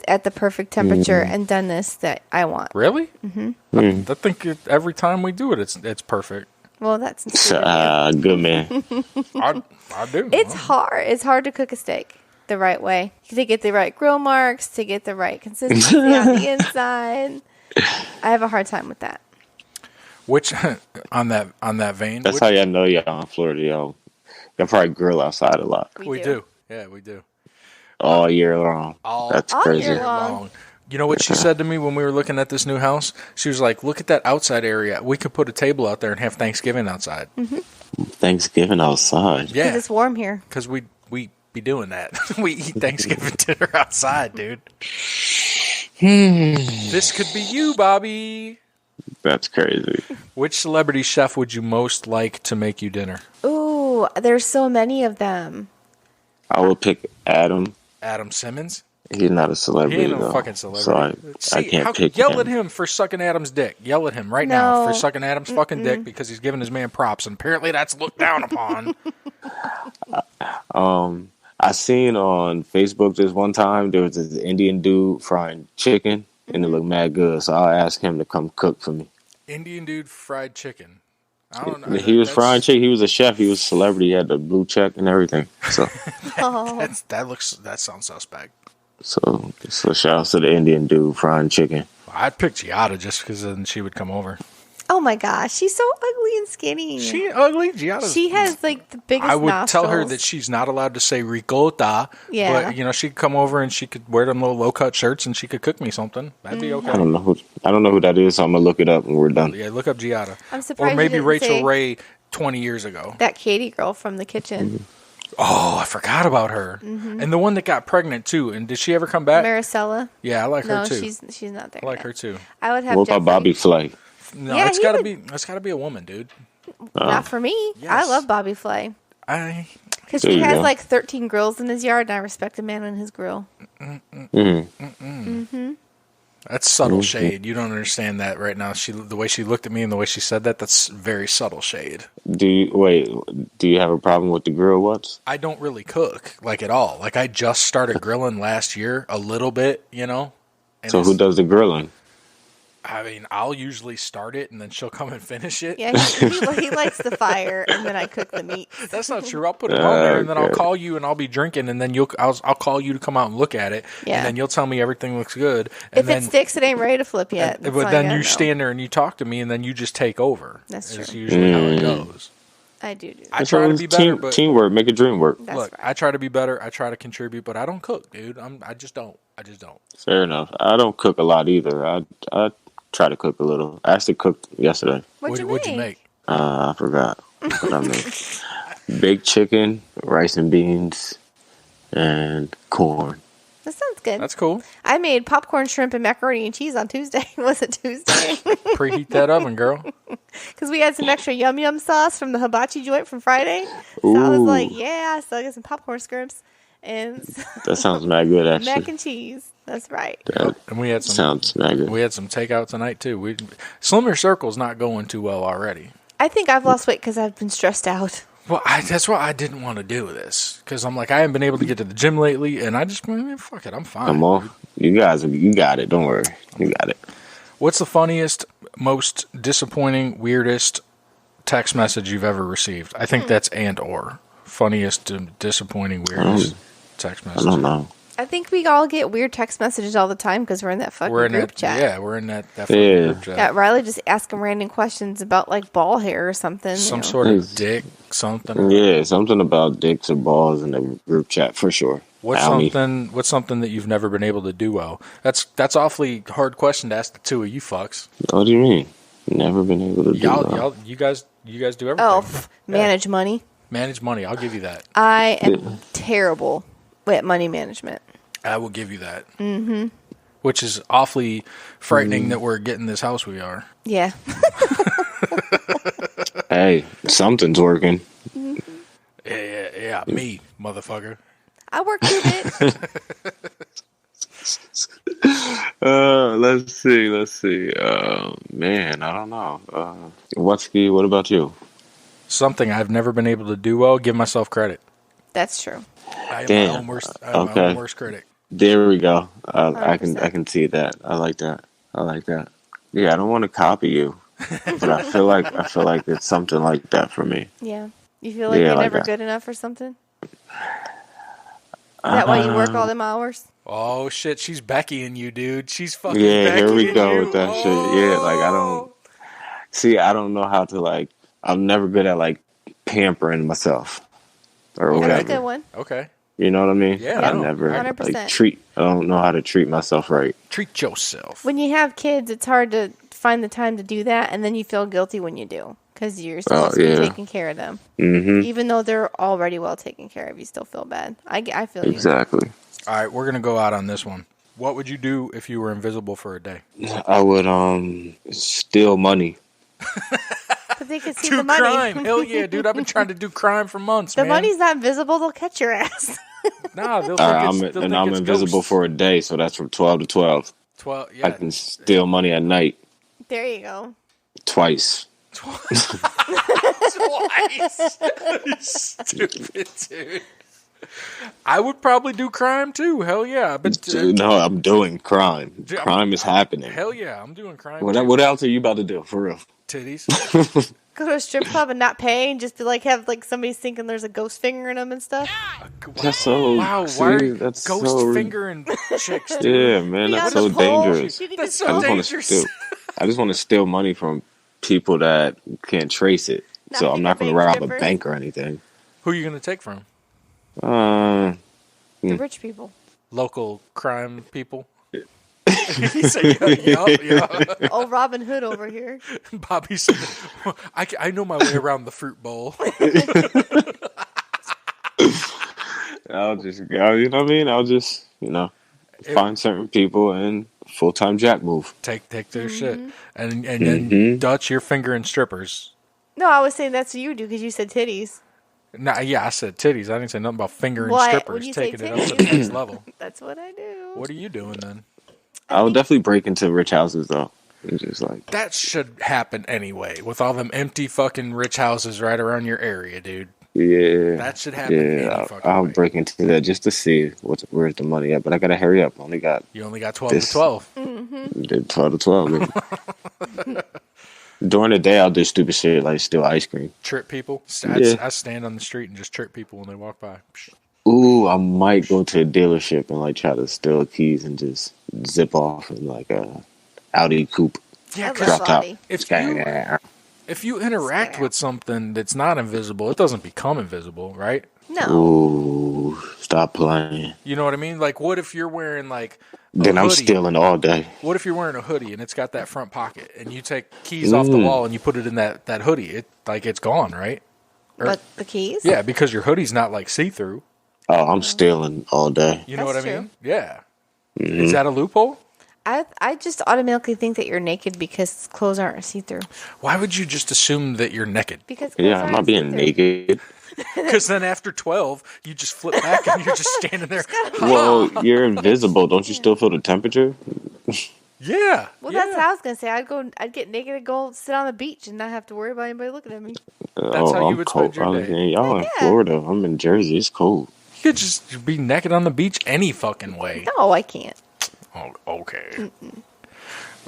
at the perfect temperature and doneness that I want. Really? Mm-hmm. I think every time we do it, it's perfect. Well, that's good man. I do. It's hard. It's hard to cook a steak the right way, to get the right grill marks, to get the right consistency on the inside. I have a hard time with that. Which on that vein, that's how y'all know y'all in Florida, y'all probably grill outside a lot. We do. Yeah, we do. All year long. That's crazy. Year long. You know what she said to me when we were looking at this new house? She was like, look at that outside area. We could put a table out there and have Thanksgiving outside. Mm-hmm. Thanksgiving outside? Yeah. Because it's warm here. Because we be doing that. We eat Thanksgiving dinner outside, dude. This could be you, Bobby. That's crazy. Which celebrity chef would you most like to make you dinner? Ooh, there's so many of them. I would pick Adam. Adam Simmons? He's not a celebrity. He ain't no though, fucking celebrity. So I can't pick yell him. at him for sucking Adam's dick. Yell at him right now for sucking Adam's fucking dick because he's giving his man props, and apparently that's looked down upon. I seen on Facebook this one time there was this Indian dude frying chicken, and it looked mad good. So I'll ask him to come cook for me. Indian dude fried chicken. I don't know. He was frying chicken. He was a chef. He was a celebrity. He had the blue check and everything. So that sounds suspect. So shout out to the Indian dude frying chicken. I'd pick Giada just because then she would come over. Oh my gosh, she's so ugly and skinny. She ugly? Giada. She has like the biggest I would nostrils. tell her that she's not allowed to say ricotta. Yeah. But she'd come over and she could wear them little low cut shirts and she could cook me something. That'd be okay. I don't know who that is, so I'm gonna look it up when we're done. Yeah, look up Giada. I'm surprised. Or maybe you didn't Rachel say Ray 20 years ago. That Katie girl from the kitchen. Oh, I forgot about her. Mm-hmm. And the one that got pregnant too. And did she ever come back? Maricela. Yeah, I like her too. No, she's not there. I like yet. her too. I would have. What about Bobby Flay? No, yeah, it's gotta be a woman, dude. Not for me. Yes. I love Bobby Flay. Because he has like 13 grills in his yard, and I respect a man in his grill. Mm-hmm. That's subtle shade. You don't understand that right now. The way she looked at me and the way she said that, that's very subtle shade. Do you have a problem with the grill what's? I don't really cook, like, at all. Like, I just started grilling last year a little bit, you know? So who does the grilling? I mean, I'll usually start it, and then she'll come and finish it. Yeah, he lights the fire, and then I cook the meat. That's not true. I'll put it on there, and then I'll call you, and I'll be drinking, and then I'll call you to come out and look at it, and then you'll tell me everything looks good. And if it sticks, it ain't ready to flip yet. But then you stand there and you talk to me, and then you just take over. That's true. That's usually how it goes. I do. I try to be better, but teamwork, make a dream work. Look, I try to be better. I try to contribute, but I don't cook, dude. I just don't. Fair enough. I don't cook a lot either. I try to cook a little. I actually cooked yesterday. What'd you make? I forgot what I made. Baked chicken, rice and beans, and corn. That sounds good. That's cool. I made popcorn, shrimp, and macaroni and cheese on Tuesday. Was it Tuesday? Preheat that oven, girl. Because we had some extra yum yum sauce from the hibachi joint from Friday. So I was like, yeah. So I got some popcorn scrimps. And that sounds mad good, actually. Mac and cheese. That's right. And we had some. Sounds mad good. We had some takeout tonight too. Slimmer Circle's not going too well already. I think I've lost weight because I've been stressed out. Well, that's why I didn't want to do this, because I'm like, I haven't been able to get to the gym lately, and I just went, fuck it, I'm fine. Come on, you guys, you got it. Don't worry, you got it. What's the funniest, most disappointing, weirdest text message you've ever received? I think that's and/or funniest, disappointing, weirdest text message. I don't know. I think we all get weird text messages all the time because we're in that fucking group chat. Yeah, we're in that fucking group chat. Yeah, Riley just asking random questions about like ball hair or something. Some sort of dick, something. Yeah, something about dicks or balls in the group chat for sure. What's something that you've never been able to do well? That's awfully hard question to ask the two of you fucks. What do you mean? Never been able to do well. You guys do everything. Manage money. Manage money. I'll give you that. I am terrible at money management. I will give you that. Mm-hmm. Which is awfully frightening that we're getting this house we are. Yeah. Hey, something's working. Yeah, me, motherfucker. I work too, bitch. Let's see. Man, I don't know. What about you? Something I've never been able to do well. Give myself credit. That's true. I am my own worst critic. There we go. I can see that. I like that. Yeah, I don't want to copy you, but I feel like it's something like that for me. Yeah, you feel like you're never good enough or something. Is that why you work all them hours? Oh shit, she's Beckying you, dude. She's fucking. Yeah, here we go you. with that shit. Yeah, I don't know how to I'm never good at pampering myself or whatever. That's a good one. Okay. You know what I mean? Yeah, I never 100%. I don't know how to treat myself right. Treat yourself. When you have kids, it's hard to find the time to do that, and then you feel guilty when you do because you're supposed to be taking care of them. Mm-hmm. Even though they're already well taken care of, you still feel bad. I feel exactly. All right, we're gonna go out on this one. What would you do if you were invisible for a day? I would steal money. But they can see do the money. Crime. Hell yeah, dude! I've been trying to do crime for months. The money's not invisible; they'll catch your ass. Nah, they'll I'm think invisible ghosts. for a day, so that's from 12 to 12. 12. Yeah. I can steal money at night. There you go. Twice. Twice. You stupid dude. I would probably do crime too. Hell yeah! No, I'm doing crime. Crime is happening. Hell yeah, I'm doing crime. What else are you about to do for real? Titties. Go to a strip club and not pay, and just have somebody thinking there's a ghost fingering them and stuff. That's so. Wow, see, why are that's ghost so, fingering chicks? Dude? Yeah, man, that's so dangerous. That's so dangerous. I just want to steal money from people that can't trace it. So I'm not going to rob a bank or anything. Who are you going to take from? The rich people. Local crime people. He said, yeah. Old Robin Hood over here. Bobby said, I know my way around the fruit bowl. I'll just go, you know what I mean? I'll just, find certain people and full-time jack move. Take their shit. And then Dutch, you're fingering strippers. No, I was saying that's what you do because you said titties. Nah, yeah, I said titties. I didn't say nothing about fingering strippers, taking it up to the next level. That's what I do. What are you doing then? I would definitely break into rich houses though. And just like that should happen anyway, with all them empty fucking rich houses right around your area, dude. Yeah, that should happen. Yeah, I'll break into that just to see where's the money at. But I gotta hurry up. You only got 12 to 12. Did 12 to 12. During the day, I'll do stupid shit like steal ice cream. Trip people. I stand on the street and just trip people when they walk by. Ooh, I might go to a dealership and like try to steal keys and just zip off in like a Audi coupe. Yeah, drop top. If you interact with something that's not invisible, it doesn't become invisible, right? No. Ooh, stop playing. You know what I mean? Like, what if you're wearing like then I'm stealing all day. What if you're wearing a hoodie and it's got that front pocket and you take keys off the wall and you put it in that hoodie? It's gone, right? But the keys? Yeah, because your hoodie's not like see-through. Oh, I'm stealing all day. You know what I mean? Yeah. Mm-hmm. Is that a loophole? I just automatically think that you're naked because clothes aren't see-through. Why would you just assume that you're naked? Because I'm not being naked. Because then after 12, you just flip back and you're just standing there. Well, you're invisible. Don't you still feel the temperature? Yeah. Well, that's what I was gonna say. I'd get naked and go sit on the beach and not have to worry about anybody looking at me. That's how you would spend your day. Y'all in Florida. I'm in Jersey. It's cold. You could just be naked on the beach any fucking way. No, I can't. Oh, okay. Mm-mm.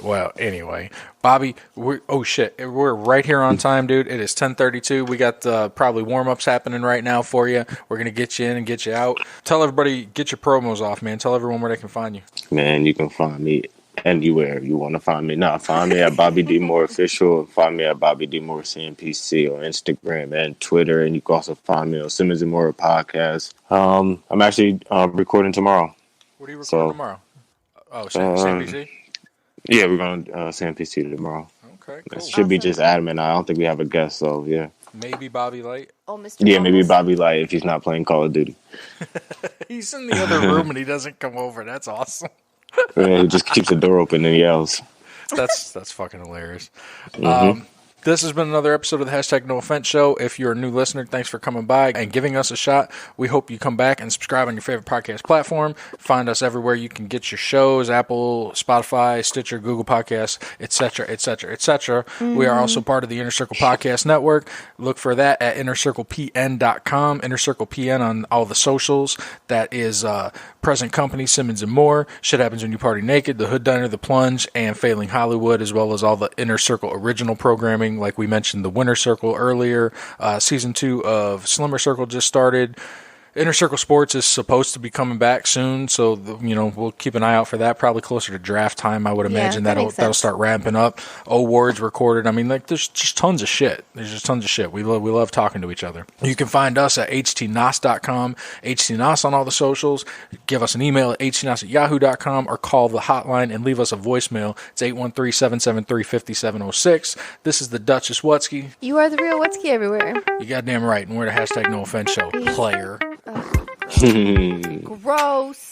Well, anyway, Bobby, we're right here on time, dude. It is 10:32. We got probably warm-ups happening right now for you. We're going to get you in and get you out. Tell everybody, get your promos off, man. Tell everyone where they can find you. Man, you can find me anywhere you want to find me. Now, find me at Bobby D. Moore Official. Find me at Bobby D. Moore CNPC on Instagram and Twitter. And you can also find me on Simmons and Moore podcast. I'm actually recording tomorrow. What are you recording tomorrow? Oh, CNPC? Yeah, we're going to CNPC tomorrow. Okay, cool. It should be just Adam and I don't think we have a guest, so yeah. Maybe Bobby Light? Oh, Mr. Yeah, Bubbles? maybe Bobby Light if he's not playing Call of Duty. He's in the other room and he doesn't come over. That's awesome. Yeah, he just keeps the door open and yells. That's fucking hilarious. Mm-hmm. This has been another episode of the #NoOffense Show. If you're a new listener, thanks for coming by and giving us a shot. We hope you come back and subscribe on your favorite podcast platform. Find us everywhere you can get your shows: Apple, Spotify, Stitcher, Google Podcasts, etc., etc., etc. Mm-hmm. We are also part of the Inner Circle Podcast Network. Look for that at InnerCirclePN.com. Inner Circle PN on all the socials. That is present company, Simmons and Moore, Shit Happens When You Party Naked, The Hood Diner, The Plunge, and Failing Hollywood, as well as all the Inner Circle original programming. Like we mentioned, the Winter Circle earlier. Season 2 of Slimmer Circle just started. Inner Circle Sports is supposed to be coming back soon, so we'll keep an eye out for that. Probably closer to draft time, I would imagine. That'll start ramping up. Awards recorded. I mean, like there's just tons of shit. We love talking to each other. You can find us at HTNOS.com, HTNOS on all the socials. Give us an email at HTNOS@yahoo.com or call the hotline and leave us a voicemail. It's 813-773-5706. This is the Duchess Wutsky. You are the real Wutsky everywhere. You goddamn right, and we're the #NoOffense Show player. Gross.